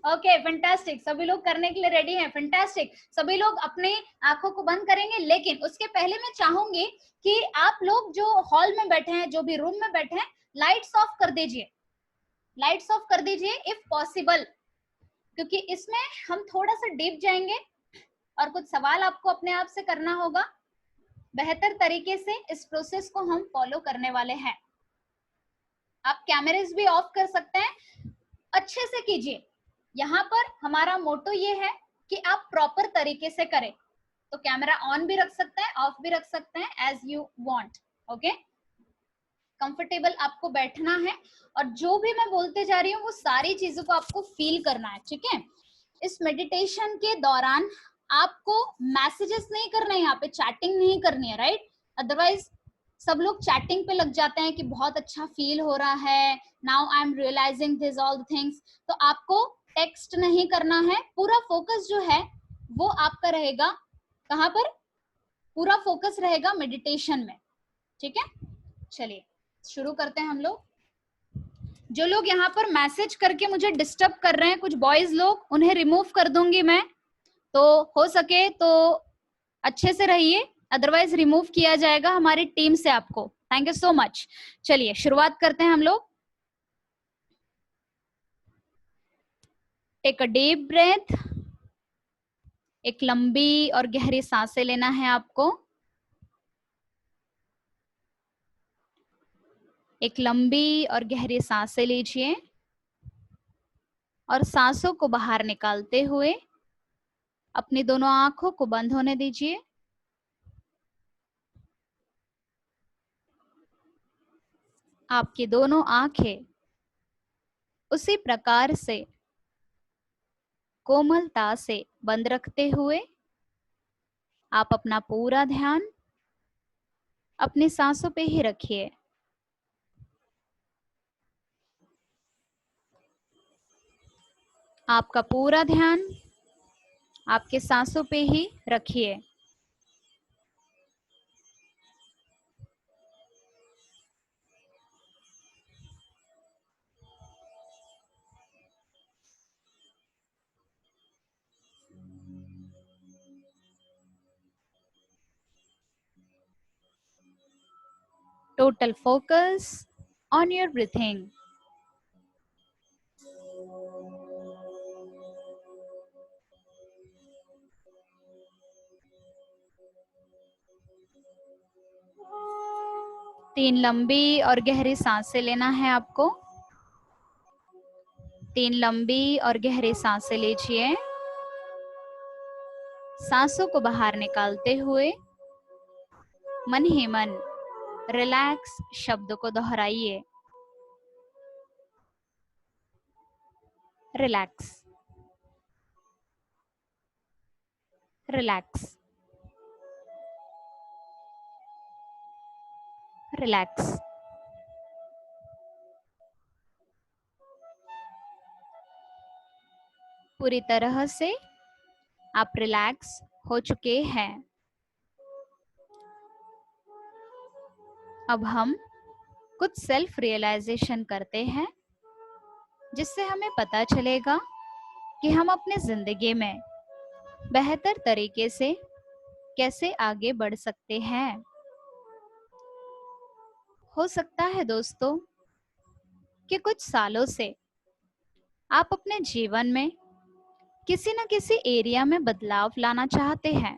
[SPEAKER 1] Okay, fantastic. सभी लोग करने के लिए रेडी हैं, फैंटास्टिक। सभी लोग अपनी आंखों को बंद करेंगे, लेकिन उसके पहले मैं चाहूंगी कि आप लोग जो हॉल में बैठे हैं, जो भी रूम में बैठे हैं, लाइट्स ऑफ कर दीजिए। लाइट्स ऑफ कर दीजिए इफ पॉसिबल, क्योंकि इसमें हम थोड़ा सा डीप जाएंगे और कुछ सवाल आपको अपने आप से करना होगा। बेहतर तरीके से इस प्रोसेस को हम फॉलो करने वाले हैं। आप कैमरेज भी ऑफ कर सकते हैं, अच्छे से कीजिए। यहाँ पर हमारा मोटो ये है कि आप प्रॉपर तरीके से करें। तो कैमरा ऑन भी रख सकते हैं, ऑफ भी रख सकते हैं, as you want. Okay, comfortable आपको बैठना है और जो भी मैं बोलते जा रही हूँ वो सारी चीजों को आपको फील करना है, ठीक है। इस मेडिटेशन के दौरान आपको मैसेजेस नहीं करने हैं, यहाँ पे चैटिंग नहीं करनी है, राइट? अदरवाइज सब लोग चैटिंग पे लग जाते हैं कि बहुत अच्छा फील हो रहा है, now I am realising this all the things. तो आपको टेक्स्ट नहीं करना है, पूरा फोकस जो है वो आपका रहेगा कहाँ पर? पूरा फोकस रहेगा मेडिटेशन में, ठीक है। चलिए शुरू करते हैं हम लोग। जो लोग यहाँ पर मैसेज करके मुझे डिस्टर्ब कर रहे हैं, कुछ बॉयज लोग, उन्हें रिमूव कर दूंगी मैं, तो हो सके तो अच्छे से रहिए, अदरवाइज रिमूव किया जाएगा हमारी टीम से आपको। Thank you so much. चलिए शुरुआत करते हैं हम लोग। Take a deep breath. एक लंबी और गहरी सांसें लेना है आपको। एक लंबी और गहरी सांसें लीजिए और सांसों को बाहर निकालते हुए अपनी दोनों आंखों को बंद होने दीजिए। आपकी दोनों आंखें उसी प्रकार से कोमलता से बंद रखते हुए आप अपना पूरा ध्यान अपनी सांसों पे ही रखिए। आपका पूरा ध्यान आपके सांसों पे ही रखिए। Total focus on your breathing. तीन लंबी और गहरी सांसें लेना है आपको। 3 लंबी और गहरी सांसें लीजिए। सांसों को बाहर निकालते हुए मन ही मन रिलैक्स शब्द को दोहराइए। Relax, relax, relax. पूरी तरह से आप रिलैक्स हो चुके हैं। अब हम कुछ सेल्फ रियलाइजेशन करते हैं, जिससे हमें पता चलेगा कि हम अपने जिंदगी में बेहतर तरीके से कैसे आगे बढ़ सकते हैं। हो सकता है दोस्तों कि कुछ सालों से आप अपने जीवन में किसी न किसी एरिया में बदलाव लाना चाहते हैं।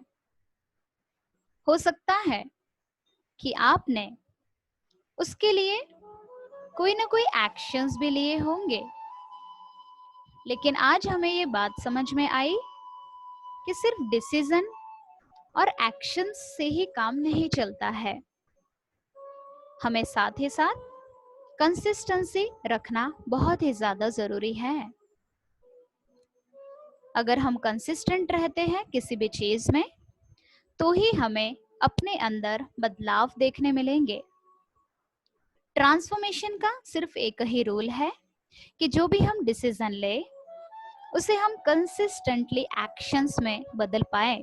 [SPEAKER 1] हो सकता है कि आपने उसके लिए कोई ना कोई एक्शंस भी लिए होंगे, लेकिन आज हमें ये बात समझ में आई कि सिर्फ डिसीजन और एक्शंस से ही काम नहीं चलता है। हमें साथ ही साथ कंसिस्टेंसी रखना बहुत ही ज्यादा जरूरी है। अगर हम कंसिस्टेंट रहते हैं किसी भी चीज में, तो ही हमें अपने अंदर बदलाव देखने मिलेंगे। ट्रांसफॉर्मेशन का सिर्फ एक ही रूल है कि जो भी हम डिसीजन ले उसे हम कंसिस्टेंटली एक्शंस में बदल पाए।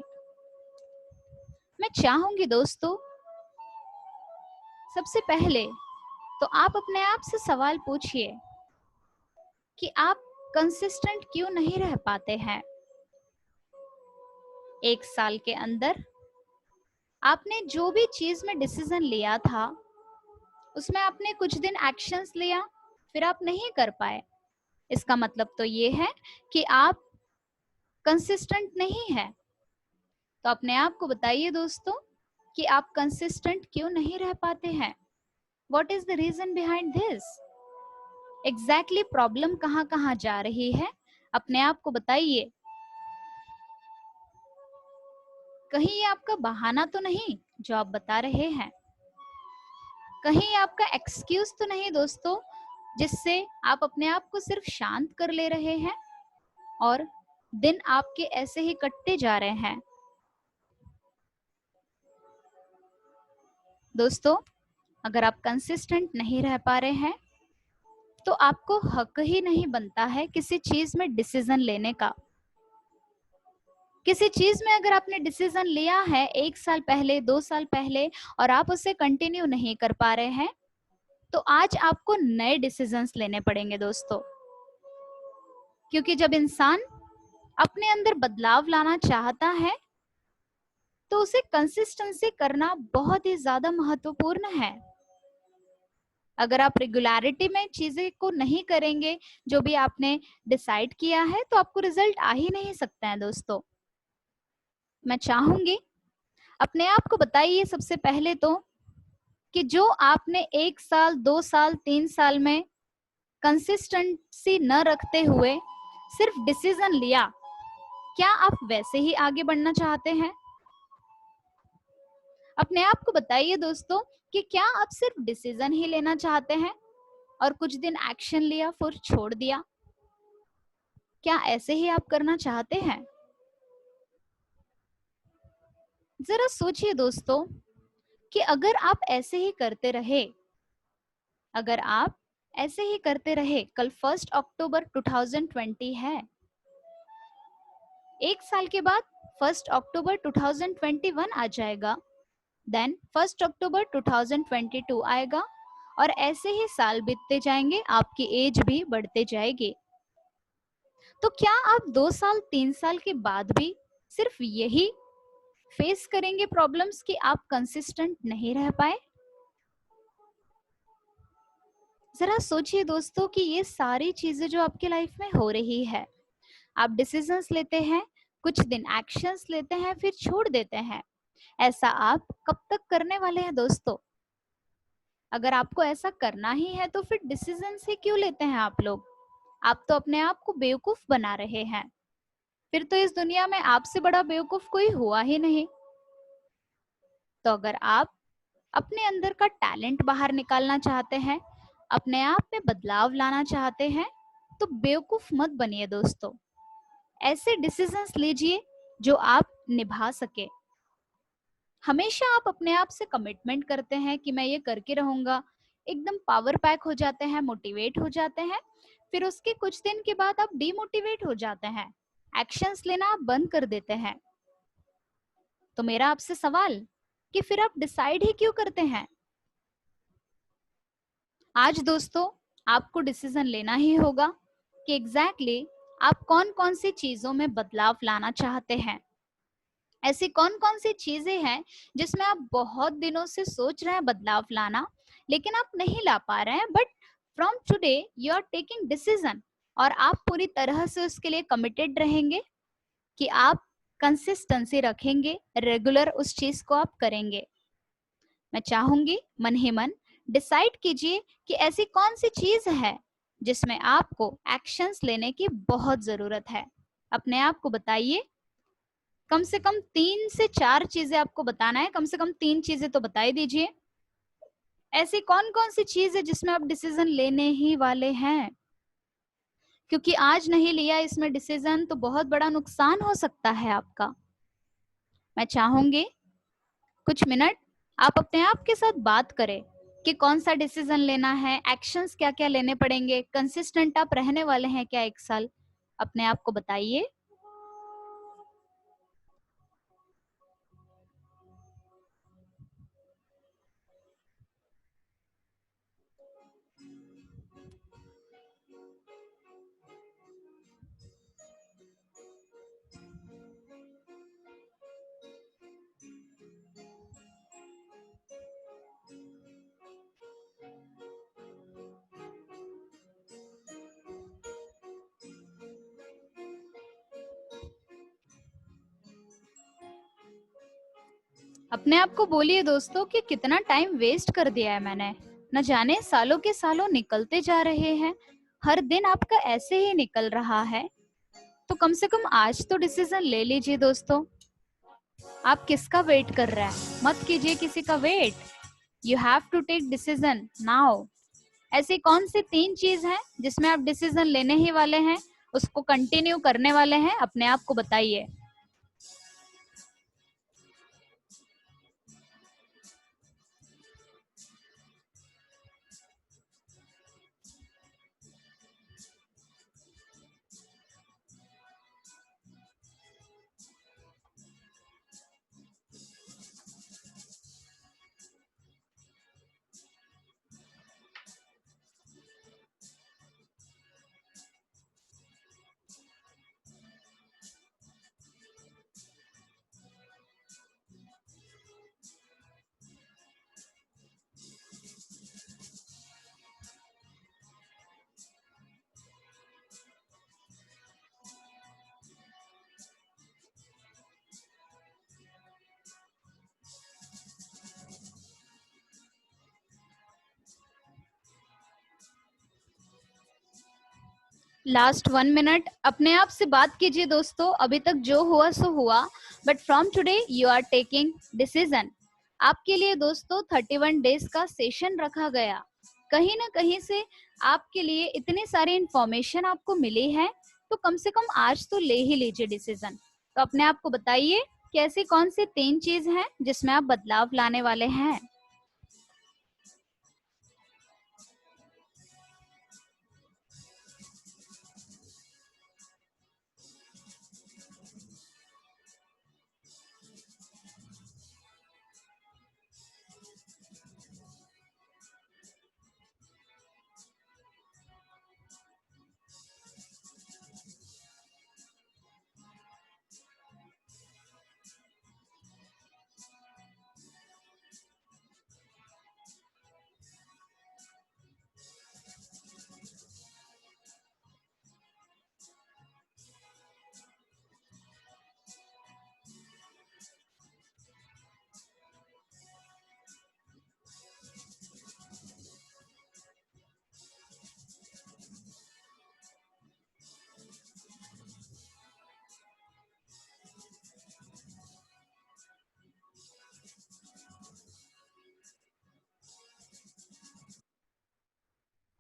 [SPEAKER 1] मैं चाहूंगी दोस्तों, सबसे पहले तो आप अपने आप से सवाल पूछिए कि आप कंसिस्टेंट क्यों नहीं रह पाते हैं। 1 साल के अंदर आपने जो भी चीज में डिसीजन लिया था, उसमें आपने कुछ दिन एक्शंस लिया, फिर आप नहीं कर पाए। इसका मतलब तो ये है कि आप कंसिस्टेंट नहीं है। तो अपने आप को बताइए दोस्तों कि आप कंसिस्टेंट क्यों नहीं रह पाते हैं। What is the reason behind this? Exactly problem कहाँ कहाँ जा रही है, अपने आप को बताइए। कहीं ये आपका बहाना तो नहीं जो आप बता रहे हैं, कहीं आपका एक्सक्यूज तो नहीं दोस्तों, जिससे आप अपने आप को सिर्फ शांत कर ले रहे हैं और दिन आपके ऐसे ही कटते जा रहे हैं। दोस्तों, अगर आप कंसिस्टेंट नहीं रह पा रहे हैं, तो आपको हक ही नहीं बनता है किसी चीज में डिसीजन लेने का। किसी चीज में अगर आपने डिसीजन लिया है 1 साल पहले, 2 साल पहले, और आप उसे कंटिन्यू नहीं कर पा रहे हैं, तो आज आपको नए डिसीजंस लेने पड़ेंगे दोस्तों। क्योंकि जब इंसान अपने अंदर बदलाव लाना चाहता है, तो उसे कंसिस्टेंसी करना बहुत ही ज्यादा महत्वपूर्ण है। अगर आप रेगुलरिटी में चीजें को नहीं करेंगे, जो भी आपने डिसाइड किया है, तो आपको रिजल्ट आ ही नहीं सकता है दोस्तों। मैं चाहूंगी अपने आप को बताइए सबसे पहले तो कि जो आपने 1 साल, 2 साल, 3 साल में कंसिस्टेंसी न रखते हुए सिर्फ डिसीजन लिया, क्या आप वैसे ही आगे बढ़ना चाहते हैं? अपने आप को बताइए दोस्तों कि क्या आप सिर्फ डिसीजन ही लेना चाहते हैं और कुछ दिन एक्शन लिया फिर छोड़ दिया? क्या ऐसे ही आप करना चाहते हैं? जरा सोचिए दोस्तों कि अगर आप ऐसे ही करते रहे, अगर आप ऐसे ही करते रहे, कल 1 अक्टूबर 2020 है, एक साल के बाद 1 अक्टूबर 2021 आ जाएगा, देन 1 अक्टूबर 2022 आएगा, और ऐसे ही साल बीतते जाएंगे, आपकी एज भी बढ़ते जाएगी। तो क्या आप 2 साल 3 साल के बाद भी सिर्फ यही फेस करेंगे प्रॉब्लम्स कि आप कंसिस्टेंट नहीं रह पाए? जरा सोचिए दोस्तों कि ये सारी चीजें जो आपके लाइफ में हो रही है, आप डिसीजंस लेते हैं, कुछ दिन एक्शंस लेते हैं, फिर छोड़ देते हैं, ऐसा आप कब तक करने वाले हैं दोस्तों? अगर आपको ऐसा करना ही है तो फिर डिसीजंस ही क्यों लेते हैं आप लोग? आप तो अपने आप को बेवकूफ बना रहे हैं। फिर तो इस दुनिया में आपसे बड़ा बेवकूफ कोई हुआ ही नहीं। तो अगर आप अपने अंदर का टैलेंट बाहर निकालना चाहते हैं, अपने आप में बदलाव लाना चाहते हैं, तो बेवकूफ मत बनिए दोस्तों। ऐसे डिसीजंस लीजिए जो आप निभा सके। हमेशा आप अपने आप से कमिटमेंट करते हैं कि मैं ये करके रहूंगा, एकदम पावर पैक हो जाते हैं, मोटिवेट हो जाते हैं, फिर उसके कुछ दिन के बाद आप डीमोटिवेट हो जाते हैं, एक्शंस लेना आप बंद कर देते हैं। तो मेरा आपसे सवाल कि फिर आप डिसाइड ही क्यों करते हैं? आज दोस्तों आपको डिसीजन लेना ही होगा कि एग्जैक्टली आप कौन कौन सी चीजों में बदलाव लाना चाहते हैं। ऐसी कौन कौन सी चीजें हैं जिसमें आप बहुत दिनों से सोच रहे हैं बदलाव लाना, लेकिन आप नहीं ला पा रहे हैं, but from today you are taking decision, और आप पूरी तरह से उसके लिए कमिटेड रहेंगे कि आप कंसिस्टेंसी रखेंगे, रेगुलर उस चीज को आप करेंगे। मैं चाहूंगी मन ही मन डिसाइड कीजिए कि ऐसी कौन सी चीज है जिसमें आपको एक्शंस लेने की बहुत जरूरत है। अपने आप को बताइए, कम से कम 3 से 4 चीजें आपको बताना है, कम से कम 3 चीजें तो बता ही दीजिए। ऐसी कौन कौन सी चीज है जिसमें आप डिसीजन लेने ही वाले हैं? क्योंकि आज नहीं लिया इसमें डिसीजन तो बहुत बड़ा नुकसान हो सकता है आपका। मैं चाहूंगी कुछ मिनट आप अपने आप के साथ बात करें कि कौन सा डिसीजन लेना है, एक्शंस क्या क्या लेने पड़ेंगे, कंसिस्टेंट आप रहने वाले हैं क्या 1 साल? अपने आप को बताइए। अपने आप को बोलिए दोस्तों कि कितना टाइम वेस्ट कर दिया है मैंने, न जाने सालों के सालों निकलते जा रहे हैं, हर दिन आपका ऐसे ही निकल रहा है। तो कम से कम आज तो डिसीजन ले लीजिए दोस्तों। आप किसका वेट कर रहे हैं? मत कीजिए किसी का wait. You have to take decision now. ऐसी कौन सी 3 चीज हैं जिसमें आप डिसीजन लेने ही वाले हैं, उसको कंटिन्यू करने वाले हैं? अपने आप को बताइए। लास्ट 1 मिनट अपने आप से बात कीजिए दोस्तों। अभी तक जो हुआ सो हुआ, but from today you are taking decision. आपके लिए दोस्तों 31 डेज का सेशन रखा गया। कहीं ना कहीं से आपके लिए इतनी सारी इंफॉर्मेशन आपको मिली है, तो कम से कम आज तो ले ही लीजिए डिसीजन। तो अपने आप को बताइए कि ऐसी कौन सी 3 चीज हैं जिसमें आप बदलाव लाने वाले हैं।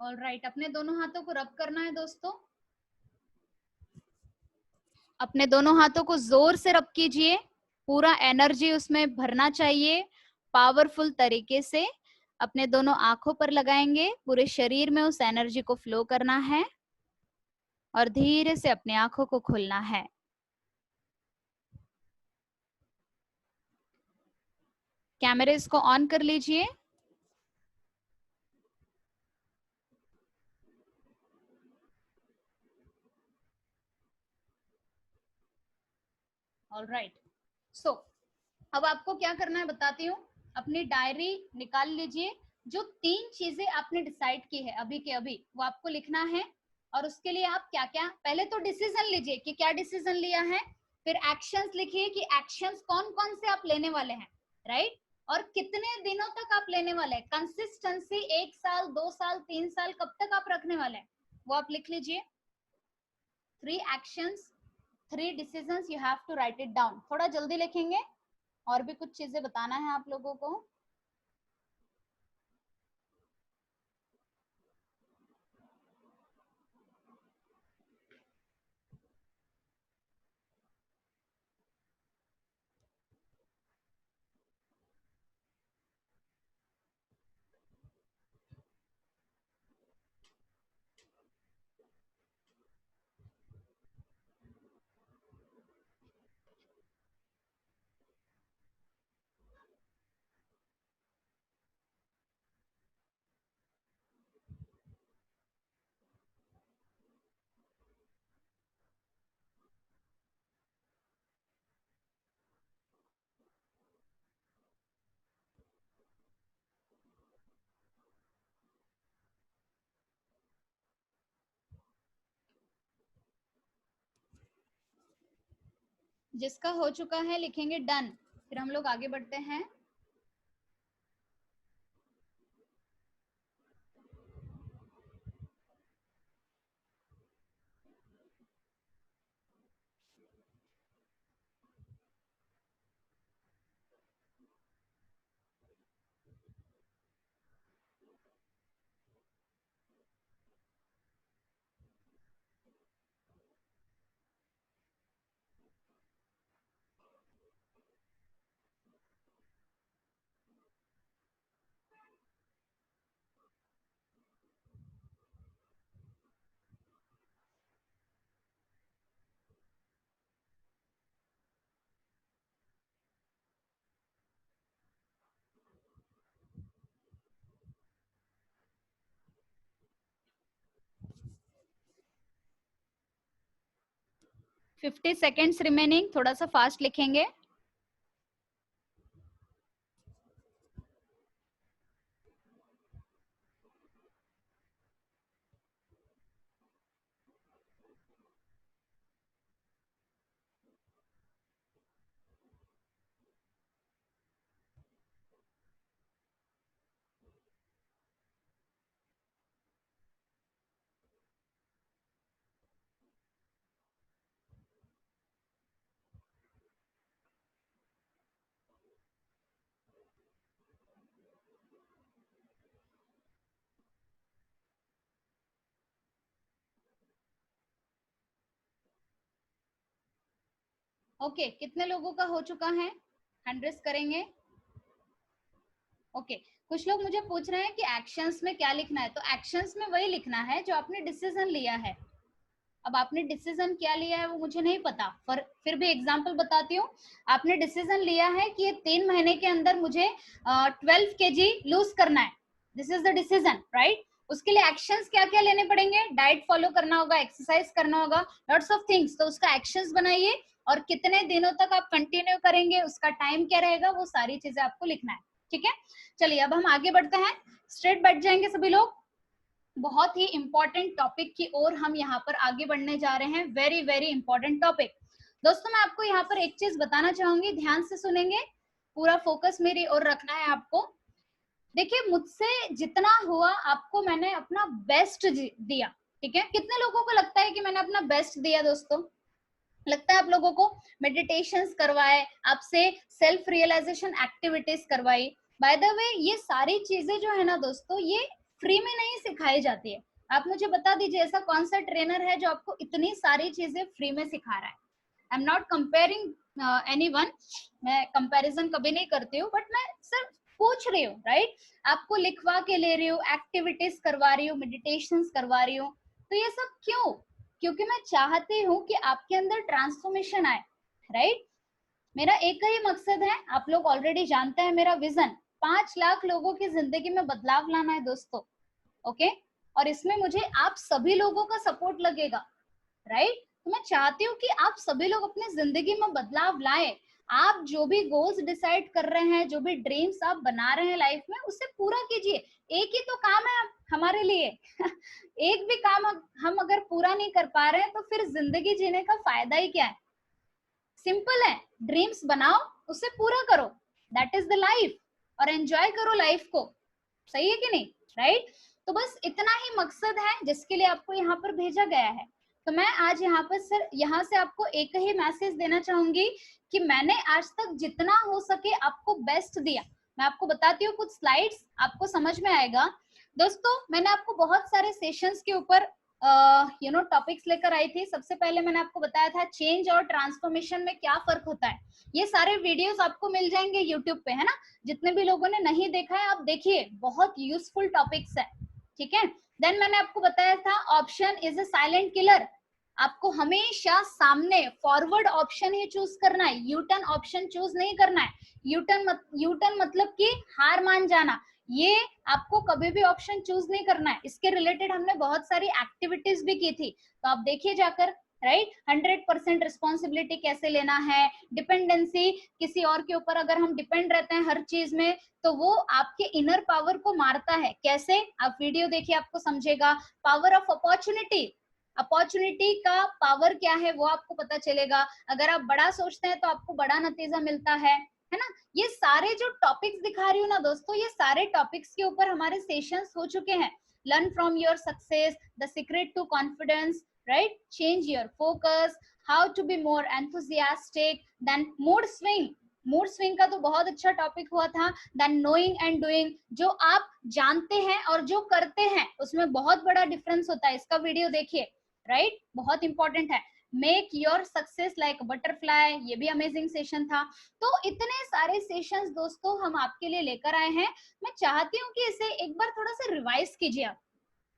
[SPEAKER 1] ऑलराइट, अपने दोनों हाथों को रब करना है दोस्तों, अपने दोनों हाथों को जोर से रब कीजिए, पूरा एनर्जी उसमें भरना चाहिए पावरफुल तरीके से। अपने दोनों आंखों पर लगाएंगे, पूरे शरीर में उस एनर्जी को फ्लो करना है और धीरे से अपने आंखों को खोलना है। कैमरेज को ऑन कर लीजिए। ऑलराइट, सो अब आपको क्या करना है बताती हूँ। अपनी डायरी निकाल लीजिए, जो 3 चीजें आपने डिसाइड की है अभी के अभी, वो आपको लिखना है। और उसके लिए आप क्या क्या, पहले तो डिसीजन लीजिए कि क्या डिसीजन लिया है, फिर एक्शंस लिखिए कि एक्शंस कौन कौन से आप लेने वाले हैं, राइट, और कितने दिनों तक आप लेने वाले हैं, कंसिस्टेंसी 1 साल 2 साल 3 साल कब तक आप रखने वाले हैं, वो आप लिख लीजिए। 3 actions 3 decisions, you have to write it down. थोड़ा जल्दी लिखेंगे, और भी कुछ चीजें बताना है आप लोगों को। जिसका हो चुका है लिखेंगे डन, फिर हम लोग आगे बढ़ते हैं। फिफ्टी सेकेंड्स रिमेनिंग, थोड़ा सा फास्ट लिखेंगे। ओके, कितने लोगों का हो चुका है, हैंड रेस करेंगे। ओके, कुछ लोग मुझे पूछ रहे हैं कि एक्शंस में क्या लिखना है, तो एक्शंस में वही लिखना है जो आपने डिसीजन लिया है। अब आपने डिसीजन क्या लिया है वो मुझे नहीं पता, पर फिर भी एग्जांपल बताती हूँ। आपने डिसीजन लिया है कि ये 3 महीने के अंदर मुझे 12 kg लूज करना है, this is the decision, right. उसके लिए एक्शंस क्या क्या लेने पड़ेंगे, डाइट फॉलो करना होगा, एक्सरसाइज करना होगा, लॉट्स ऑफ थिंग्स, तो उसका एक्शंस बनाइए और कितने दिनों तक आप कंटिन्यू करेंगे, उसका टाइम क्या रहेगा, वो सारी चीजें आपको लिखना है, ठीक है। चलिए अब हम आगे बढ़ते हैं, स्ट्रेट बैठ जाएंगे सभी लोग। बहुत ही इंपॉर्टेंट टॉपिक की ओर हम यहाँ पर आगे बढ़ने जा रहे हैं, वेरी वेरी इंपॉर्टेंट टॉपिक। दोस्तों मैं आपको यहाँ पर एक चीज बताना चाहूंगी, ध्यान से सुनेंगे, पूरा फोकस मेरी ओर रखना है आपको। देखिए मुझसे जितना हुआ आपको मैंने अपना बेस्ट दिया, ठीक है। कितने लोगों को लगता है कि मैंने अपना बेस्ट दिया दोस्तों, लगता है आप लोगों को। मेडिटेशंस करवाए आपसे, सेल्फ रियलाइजेशन एक्टिविटीज करवाई। बाय द वे ये सारी चीजें जो है ना दोस्तों, ये फ्री में नहीं सिखाई जाती है। आप मुझे बता दीजिए ऐसा कौन सा ट्रेनर है जो आपको इतनी सारी चीजें फ्री में सिखा रहा है। I am not comparing anyone, मैं कंपैरिजन कभी नहीं करती हूँ, बट मैं सिर्फ पूछ रही हूँ, राइट? आपको लिखवा के ले रही हूँ, एक्टिविटीज करवा रही हूँ, मेडिटेशंस करवा रही हूँ, तो ये सब क्यों? क्योंकि मैं चाहती हूँ कि आपके अंदर ट्रांसफॉर्मेशन आए, राइट? मेरा एक ही मकसद है, आप लोग ऑलरेडी जानते हैं मेरा विजन 5 लाख लोगों की जिंदगी में बदलाव लाना है दोस्तों, ओके? और इसमें मुझे आप सभी लोगों का सपोर्ट लगेगा, राइट? तो मैं चाहती हूँ कि आप सभी लोग अपनी जिंदगी में बदलाव लाएं। आप जो भी गोल्स डिसाइड कर रहे हैं, जो भी ड्रीम्स आप बना रहे हैं लाइफ में, उसे पूरा कीजिए। एक ही तो काम है हमारे लिए एक भी काम हम अगर पूरा नहीं कर पा रहे हैं तो फिर जिंदगी जीने का फायदा ही क्या है? सिंपल है, ड्रीम्स बनाओ, उसे पूरा करो, दैट इज द लाइफ, और एंजॉय करो लाइफ को। सही है कि नहीं, राइट? तो बस इतना ही मकसद है जिसके लिए आपको यहाँ पर भेजा गया है। तो मैं आज यहाँ पर सर यहाँ से आपको एक ही मैसेज देना चाहूंगी कि मैंने आज तक जितना हो सके आपको बेस्ट दिया। मैं आपको बताती हूँ कुछ स्लाइड्स, आपको समझ में आएगा। दोस्तों मैंने आपको बहुत सारे सेशंस के ऊपर टॉपिक्स लेकर आई थी। सबसे पहले मैंने आपको बताया था चेंज और ट्रांसफॉर्मेशन में क्या फर्क होता है। ये सारे वीडियोस आपको मिल जाएंगे यूट्यूब पे, है ना? जितने भी लोगों ने नहीं देखा है आप देखिए, बहुत यूजफुल टॉपिक्स है, ठीक है? देन मैंने आपको बताया था option is a silent killer. आपको हमेशा सामने फॉरवर्ड ऑप्शन ही चूज करना है, यू टर्न ऑप्शन चूज नहीं करना है। यू टर्न मतलब कि हार मान जाना, ये आपको कभी भी ऑप्शन चूज नहीं करना है। इसके रिलेटेड हमने बहुत सारी एक्टिविटीज भी की थी, तो आप देखिए जाकर, राइट? 100% रिस्पॉन्सिबिलिटी कैसे लेना है, डिपेंडेंसी, किसी और के ऊपर अगर हम डिपेंड रहते हैं हर चीज में तो वो आपके इनर पावर को मारता है। कैसे? आप वीडियो देखिए आपको समझेगा। पावर ऑफ अपॉर्चुनिटी, अपॉर्चुनिटी का पावर क्या है वो आपको पता चलेगा। अगर आप बड़ा सोचते हैं तो आपको बड़ा नतीजा मिलता है ना? ये सारे जो टॉपिक्स दिखा रही हूँ ना दोस्तों, ये सारे टॉपिक्स के ऊपर हमारे सेशंस हो चुके हैं। Learn from your success, the secret to confidence, right? Change your focus, how to be more enthusiastic, then mood swing. Mood swing का तो बहुत अच्छा टॉपिक हुआ था। देन नोइंग एंड डूइंग, जो आप जानते हैं और जो करते हैं उसमें बहुत बड़ा डिफरेंस होता है। इसका वीडियो देखिए, राइट? बहुत इंपॉर्टेंट है। Make your success like butterfly, ये भी अमेजिंग सेशन था। तो इतने सारे सेशंस दोस्तों हम आपके लिए लेकर आए हैं। मैं चाहती हूँ कि इसे एक बार थोड़ा सा रिवाइज कीजिए आप,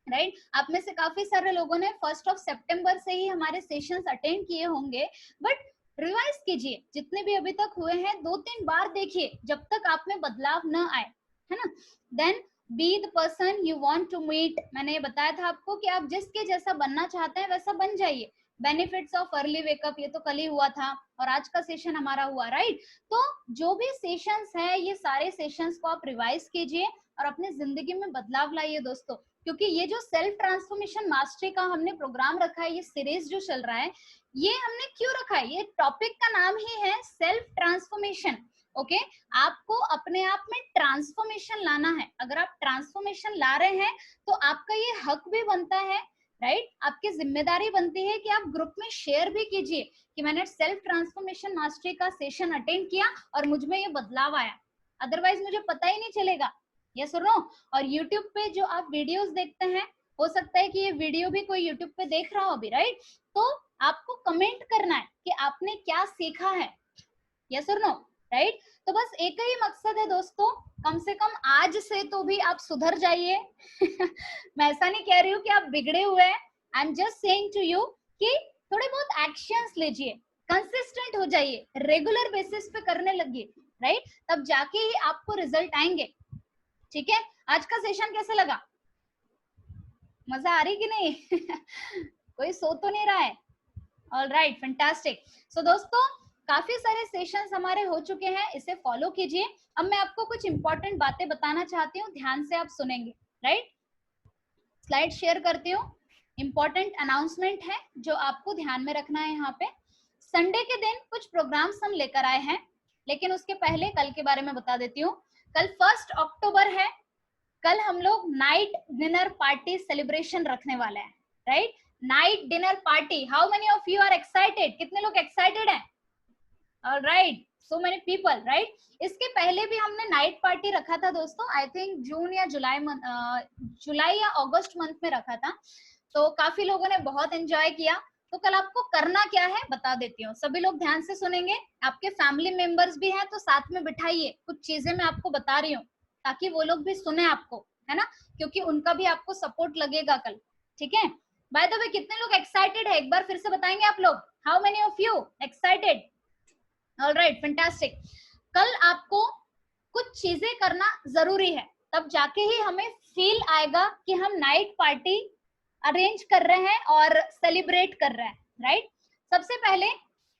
[SPEAKER 1] राइट? आप में से काफी सारे लोगों ने 1 सितंबर से ही हमारे सेशंस अटेंड किए होंगे, बट रिवाइज कीजिए जितने भी अभी तक हुए हैं, 2-3 बार देखिए जब तक आप में बदलाव न आए, है ना? Then be the person you want to meet, मैंने ये बताया था आपको कि आप जिसके जैसा बनना चाहते हैं वैसा बन जाइए। बेनिफिट्स ऑफ अर्ली वेकअप, ये तो कल ही हुआ था और आज का सेशन हमारा हुआ, राइट? तो जो भी सेशंस है ये सारे सेशंस को आप रिवाइज कीजिए और अपने जिंदगी में बदलाव लाइए दोस्तों। क्योंकि ये जो सेल्फ ट्रांसफॉर्मेशन मास्टरी का हमने प्रोग्राम रखा है, ये सीरीज जो चल रहा है, ये हमने क्यों रखा है? ये टॉपिक का नाम ही है सेल्फ ट्रांसफॉर्मेशन, ओके? आपको अपने आप में ट्रांसफॉर्मेशन लाना है। अगर आप ट्रांसफॉर्मेशन ला रहे हैं तो आपका ये हक भी बनता है, राइट? आपकी जिम्मेदारी बनती है कि आप ग्रुप में शेयर भी कीजिए कि मैंने सेल्फ ट्रांसफॉर्मेशन मास्टरी का सेशन अटेंड किया और मुझ में ये बदलाव आया, अदरवाइज मुझे पता ही नहीं चलेगा। यस और नो? और YouTube पे जो आप वीडियोस देखते हैं, हो सकता है कि ये वीडियो भी कोई YouTube पे देख रहा हो अभी, राइट? तो आपको कमेंट करना है कि आपने क्या सीखा है। यस और नो, राइट? तो बस एक ही मकसद है दोस्तों, कम से कम आज से तो भी आप सुधर जाइए मैं ऐसा नहीं कह रही हूँ कि आप बिगड़े हुए हैं, I am just saying to you कि थोड़े बहुत एक्शंस लीजिए, कंसिस्टेंट हो जाइए, रेगुलर बेसिस पे करने लगिए, राइट? तब जाके ही आपको रिजल्ट आएंगे, ठीक है? आज का सेशन कैसे लगा? मजा आ रही कि नहीं कोई सो तो नहीं रहा है? Alright, fantastic. सो दोस्तों काफी सारे सेशंस हमारे हो चुके हैं, इसे फॉलो कीजिए। अब मैं आपको कुछ इंपॉर्टेंट बातें बताना चाहती हूँ, ध्यान से आप सुनेंगे, राइट? स्लाइड शेयर करती हूँ। इंपॉर्टेंट अनाउंसमेंट है जो आपको ध्यान में रखना है। यहाँ पे संडे के दिन कुछ प्रोग्राम्स हम लेकर आए हैं, लेकिन उसके पहले कल के बारे में बता देती हूँ। कल 1 अक्टूबर है, कल हम लोग नाइट डिनर पार्टी सेलिब्रेशन रखने वाले हैं, right? Night dinner party, how many of you are excited? कितने लोग एक्साइटेड हैं? Alright, so many people, right? इसके पहले भी हमने नाइट पार्टी रखा था दोस्तों, आई थिंक जून या जुलाई या अगस्त मंथ में रखा था, तो काफी लोगों ने बहुत एंजॉय किया। तो कल आपको करना क्या है बता देती हूँ, सभी लोग ध्यान से सुनेंगे, आपके फैमिली मेंबर्स भी हैं तो साथ में बिठाइए, कुछ चीजें मैं आपको बता रही हूँ ताकि वो लोग भी सुने आपको, है ना, क्योंकि उनका भी आपको सपोर्ट लगेगा कल, ठीक है। बाय द वे कितने लोग एक्साइटेड है, एक बार फिर से बताएंगे आप लोग, how many of you excited? Alright, fantastic. कल आपको कुछ चीजें करना जरूरी है, तब जाके ही हमें फील आएगा कि हम नाइट पार्टी अरेंज कर रहे हैं और सेलिब्रेट कर रहे हैं, राइट। सबसे पहले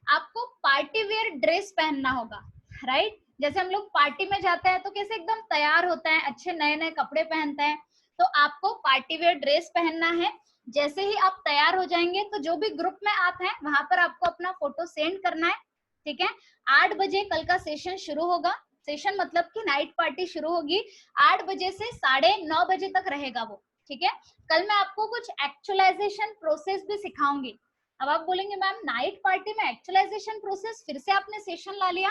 [SPEAKER 1] आपको पार्टी वेयर ड्रेस पहनना होगा, राइट। जैसे हम लोग पार्टी में जाते हैं तो कैसे एकदम तैयार होते हैं, अच्छे नए नए कपड़े पहनते हैं, तो आपको पार्टी वेयर ड्रेस पहनना है। जैसे ही आप तैयार हो जाएंगे तो जो भी ग्रुप में आप हैं वहां पर आपको अपना फोटो सेंड करना है, ठीक है। 8 बजे कल का सेशन शुरू होगा, सेशन मतलब कि नाइट पार्टी शुरू होगी 8 बजे से 9:30 बजे तक रहेगा वो, ठीक है। कल मैं आपको कुछ एक्चुअलाइजेशन प्रोसेस भी सिखाऊंगी। अब आप बोलेंगे मैम नाइट पार्टी में एक्चुअलाइजेशन प्रोसेस, फिर से आपने सेशन ला लिया।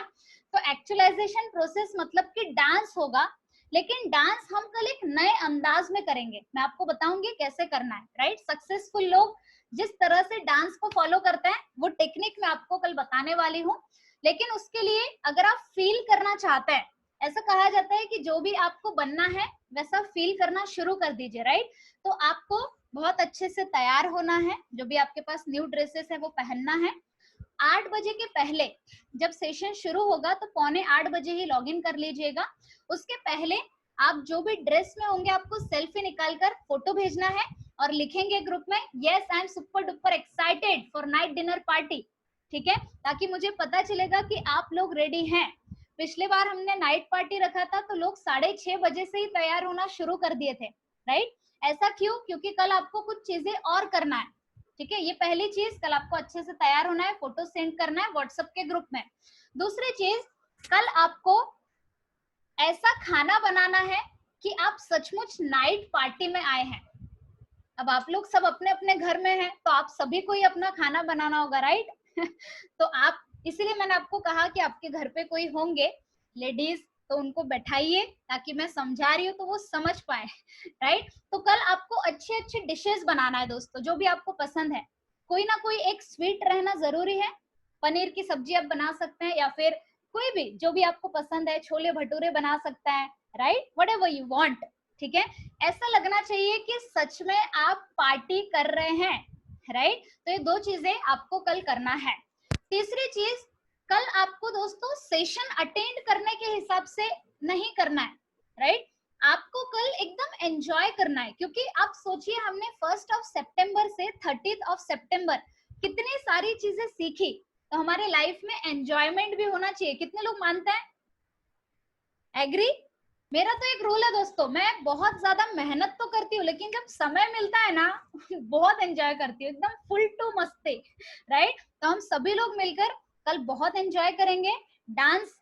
[SPEAKER 1] तो एक्चुअलाइजेशन प्रोसेस मतलब कि डांस होगा, लेकिन डांस हम कल एक नए अंदाज में करेंगे, मैं आपको बताऊंगी कैसे करना है, राइट। सक्सेसफुल लोग जिस तरह से डांस को फॉलो करते हैं वो टेक्निक मैं आपको कल बताने वाली हूँ, लेकिन उसके लिए अगर आप फील करना चाहते हैं, ऐसा कहा जाता है कि जो भी आपको बनना है वैसा फील करना शुरू कर दीजिए, राइट। तो आपको बहुत अच्छे से तैयार होना है, जो भी आपके पास न्यू ड्रेसेस है वो पहनना है। 8 बजे के पहले जब सेशन शुरू होगा तो 7:45 बजे ही लॉगिन कर लीजिएगा। उसके पहले आप जो भी ड्रेस में होंगे आपको सेल्फी निकालकर फोटो भेजना है और लिखेंगे ग्रुप में, yes I am super duper excited for night dinner party, ठीक है, ताकि मुझे पता चलेगा कि आप लोग रेडी हैं। पिछले बार हमने नाइट पार्टी रखा था तो लोग 6:30 बजे से ही तैयार होना शुरू कर दिए थे, राइट। ऐसा क्यों? क्योंकि कल आपको कुछ चीजें और करना है, ठीक है। ये पहली चीज, कल आपको अच्छे से तैयार होना है, फोटो सेंड करना है व्हाट्सएप के ग्रुप में। दूसरी चीज, कल आपको ऐसा खाना बनाना है कि आप सचमुच नाइट पार्टी में आए हैं। अब आप लोग सब अपने अपने घर में हैं तो आप सभी को ही अपना खाना बनाना होगा, राइट। तो आप, इसीलिए मैंने आपको कहा कि आपके घर पे कोई होंगे लेडीज तो उनको बैठाइए ताकि मैं समझा रही हूँ तो वो समझ पाए, राइट। तो कल आपको अच्छे अच्छे डिशेस बनाना है दोस्तों, जो भी आपको पसंद है, कोई ना कोई एक स्वीट रहना जरूरी है। पनीर की सब्जी आप बना सकते हैं या फिर कोई भी जो भी आपको पसंद है, छोले भटूरे बना सकता है, राइट, व्हाटएवर यू वांट, ठीक है। ऐसा लगना चाहिए कि सच में आप पार्टी कर रहे हैं, राइट। तो ये दो चीजें आपको कल करना है। तीसरी चीज, कल आपको दोस्तों सेशन अटेंड करने के हिसाब से नहीं करना है, राइट। आपको कल एकदम एंजॉय करना है, क्योंकि आप सोचिए हमने 1 सितंबर से 30 सितंबर कितनी सारी चीजें सीखी, तो हमारे लाइफ में एंजॉयमेंट भी होना चाहिए। कितने लोग मानते हैं? एग्री? मेरा तो एक रूल है दोस्तों, मैं बहुत ज्यादा मेहनत तो करती हूँ लेकिन जब समय मिलता है ना बहुत एंजॉय करती हूँ, एकदम फुल टू मस्ती, राइट। तो हम सभी लोग मिलकर कल बहुत एंजॉय करेंगे। डांस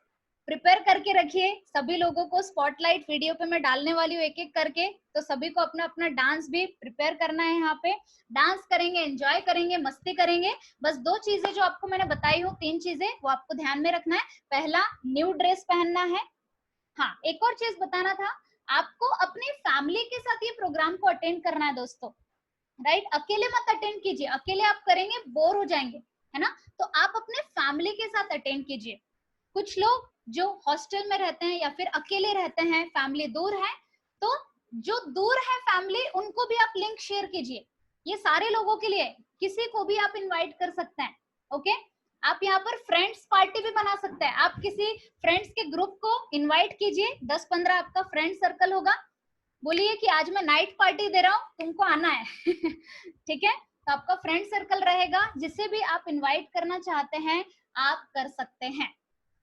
[SPEAKER 1] प्रिपेयर करके रखिए, सभी लोगों को स्पॉटलाइट वीडियो पे मैं डालने वाली हूँ एक एक करके, तो सभी को अपना अपना डांस भी प्रिपेयर करना है। यहाँ पे डांस करेंगे, एंजॉय करेंगे, मस्ती करेंगे। बस 2 चीजें जो आपको मैंने बताई हूँ, 3 चीजें वो आपको ध्यान में रखना है। पहला, न्यू ड्रेस पहनना है। हाँ, एक और चीज बताना था, आपको अपनी फैमिली के साथ ये प्रोग्राम को अटेंड करना है दोस्तों, राइट। अकेले मत अटेंड कीजिए, अकेले आप करेंगे बोर हो जाएंगे, है ना। तो आप अपने फैमिली के साथ अटेंड कीजिए। कुछ लोग जो हॉस्टल में रहते हैं या फिर अकेले रहते हैं, फैमिली दूर है, तो जो दूर है फैमिली उनको भी आप लिंक शेयर कीजिए। ये सारे लोगों के लिए, किसी को भी आप इनवाइट कर सकते हैं, ओके। आप यहाँ पर फ्रेंड्स पार्टी भी बना सकते हैं, आप किसी फ्रेंड्स के ग्रुप को इनवाइट कीजिए, 10-15 आपका फ्रेंड सर्कल होगा, बोलिए कि आज मैं नाइट पार्टी दे रहा हूँ, तुमको आना है ठीक है। तो आपका फ्रेंड सर्कल रहेगा, जिसे भी आप इनवाइट करना चाहते हैं आप कर सकते हैं।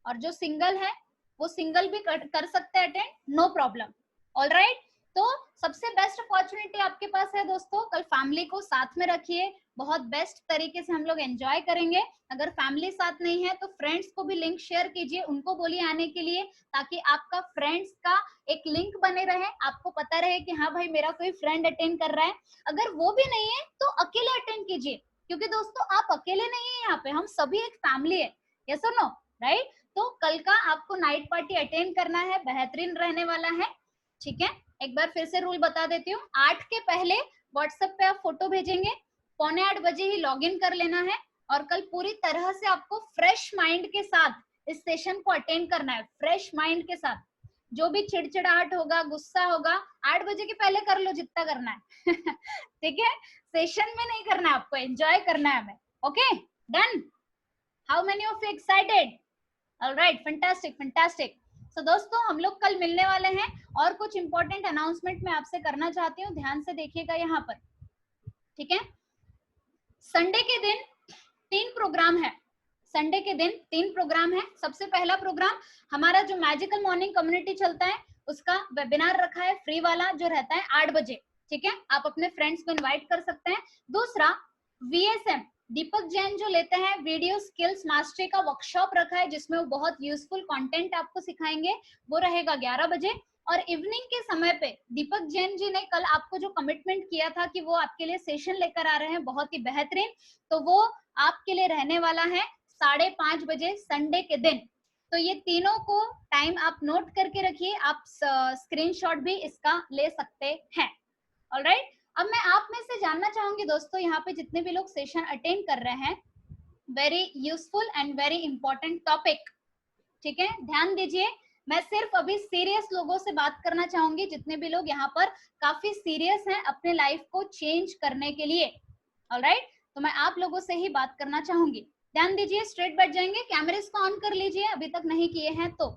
[SPEAKER 1] और जो सिंगल है वो सिंगल भी कर सकते हैं अटेंड, नो प्रॉब्लम। ऑलराइट, तो सबसे बेस्ट अपॉर्चुनिटी आपके पास है दोस्तों, कल फैमिली को साथ में रखिए, बहुत बेस्ट तरीके से हम लोग एंजॉय करेंगे। अगर फैमिली साथ नहीं है तो फ्रेंड्स को भी लिंक शेयर कीजिए, उनको बोलिए आने के लिए, ताकि आपका फ्रेंड्स का एक लिंक बने रहे, आपको पता रहे कि हाँ भाई मेरा कोई फ्रेंड अटेंड कर रहा है। अगर वो भी नहीं है तो अकेले अटेंड कीजिए, क्योंकि दोस्तों आप अकेले नहीं है, यहाँ पे हम सभी एक फैमिली है, यस और नो, राइट। तो कल का आपको नाइट पार्टी अटेंड करना है, बेहतरीन रहने वाला है, ठीक है। एक बार फिर से रूल बता देती हूँ, 8 के पहले व्हाट्सएप पे आप फोटो भेजेंगे, 7:45 बजे ही लॉगिन कर लेना है, और कल पूरी तरह से आपको फ्रेश माइंड के साथ इस सेशन को अटेंड करना है, फ्रेश माइंड के साथ। जो भी चिड़चिड़ाहट होगा, गुस्सा होगा, 8 बजे के पहले कर लो जितना करना है ठीक है, सेशन में नहीं करना है आपको, एंजॉय करना है हमें। Okay, done? How many of you excited? Alright, fantastic fantastic. So दोस्तों, हम लोग कल मिलने वाले हैं, और कुछ इंपॉर्टेंट अनाउंसमेंट मैं आपसे करना चाहती हूँ, ध्यान से देखिएगा यहाँ पर, ठीक है। संडे के दिन 3 प्रोग्राम है, संडे के दिन 3 प्रोग्राम है। सबसे पहला प्रोग्राम हमारा जो मैजिकल मॉर्निंग कम्युनिटी चलता है उसका वेबिनार रखा है, फ्री वाला जो रहता है 8 बजे, ठीक है। आप अपने फ्रेंड्स को इनवाइट कर सकते हैं। दूसरा, VSM दीपक जैन जो लेते हैं वीडियो स्किल्स मास्टरी का वर्कशॉप रखा है, जिसमें वो बहुत यूजफुल कंटेंट आपको सिखाएंगे, वो रहेगा 11 बजे। और इवनिंग के समय पे दीपक जैन जी ने कल आपको जो कमिटमेंट किया था कि वो आपके लिए सेशन लेकर आ रहे हैं बहुत ही बेहतरीन, तो वो आपके लिए रहने वाला है 5:30 बजे संडे के दिन। तो ये तीनों को टाइम आप नोट करके रखिए, आप स्क्रीनशॉट भी इसका ले सकते हैं। ऑलराइट, अब मैं आप में से जानना चाहूंगी दोस्तों, यहाँ पे जितने भी लोग सेशन अटेंड कर रहे हैं, very useful and very important topic, ठीक है, ध्यान दीजिए। मैं सिर्फ अभी सीरियस लोगों से बात करना चाहूंगी, जितने भी लोग यहाँ पर काफी सीरियस हैं अपने लाइफ को चेंज करने के लिए। ऑलराइट, तो मैं आप लोगों से ही बात करना चाहूंगी। ध्यान दीजिए, स्ट्रेट बैठ जाएंगे, कैमरेस को ऑन कर लीजिए, अभी तक नहीं किए हैं तो।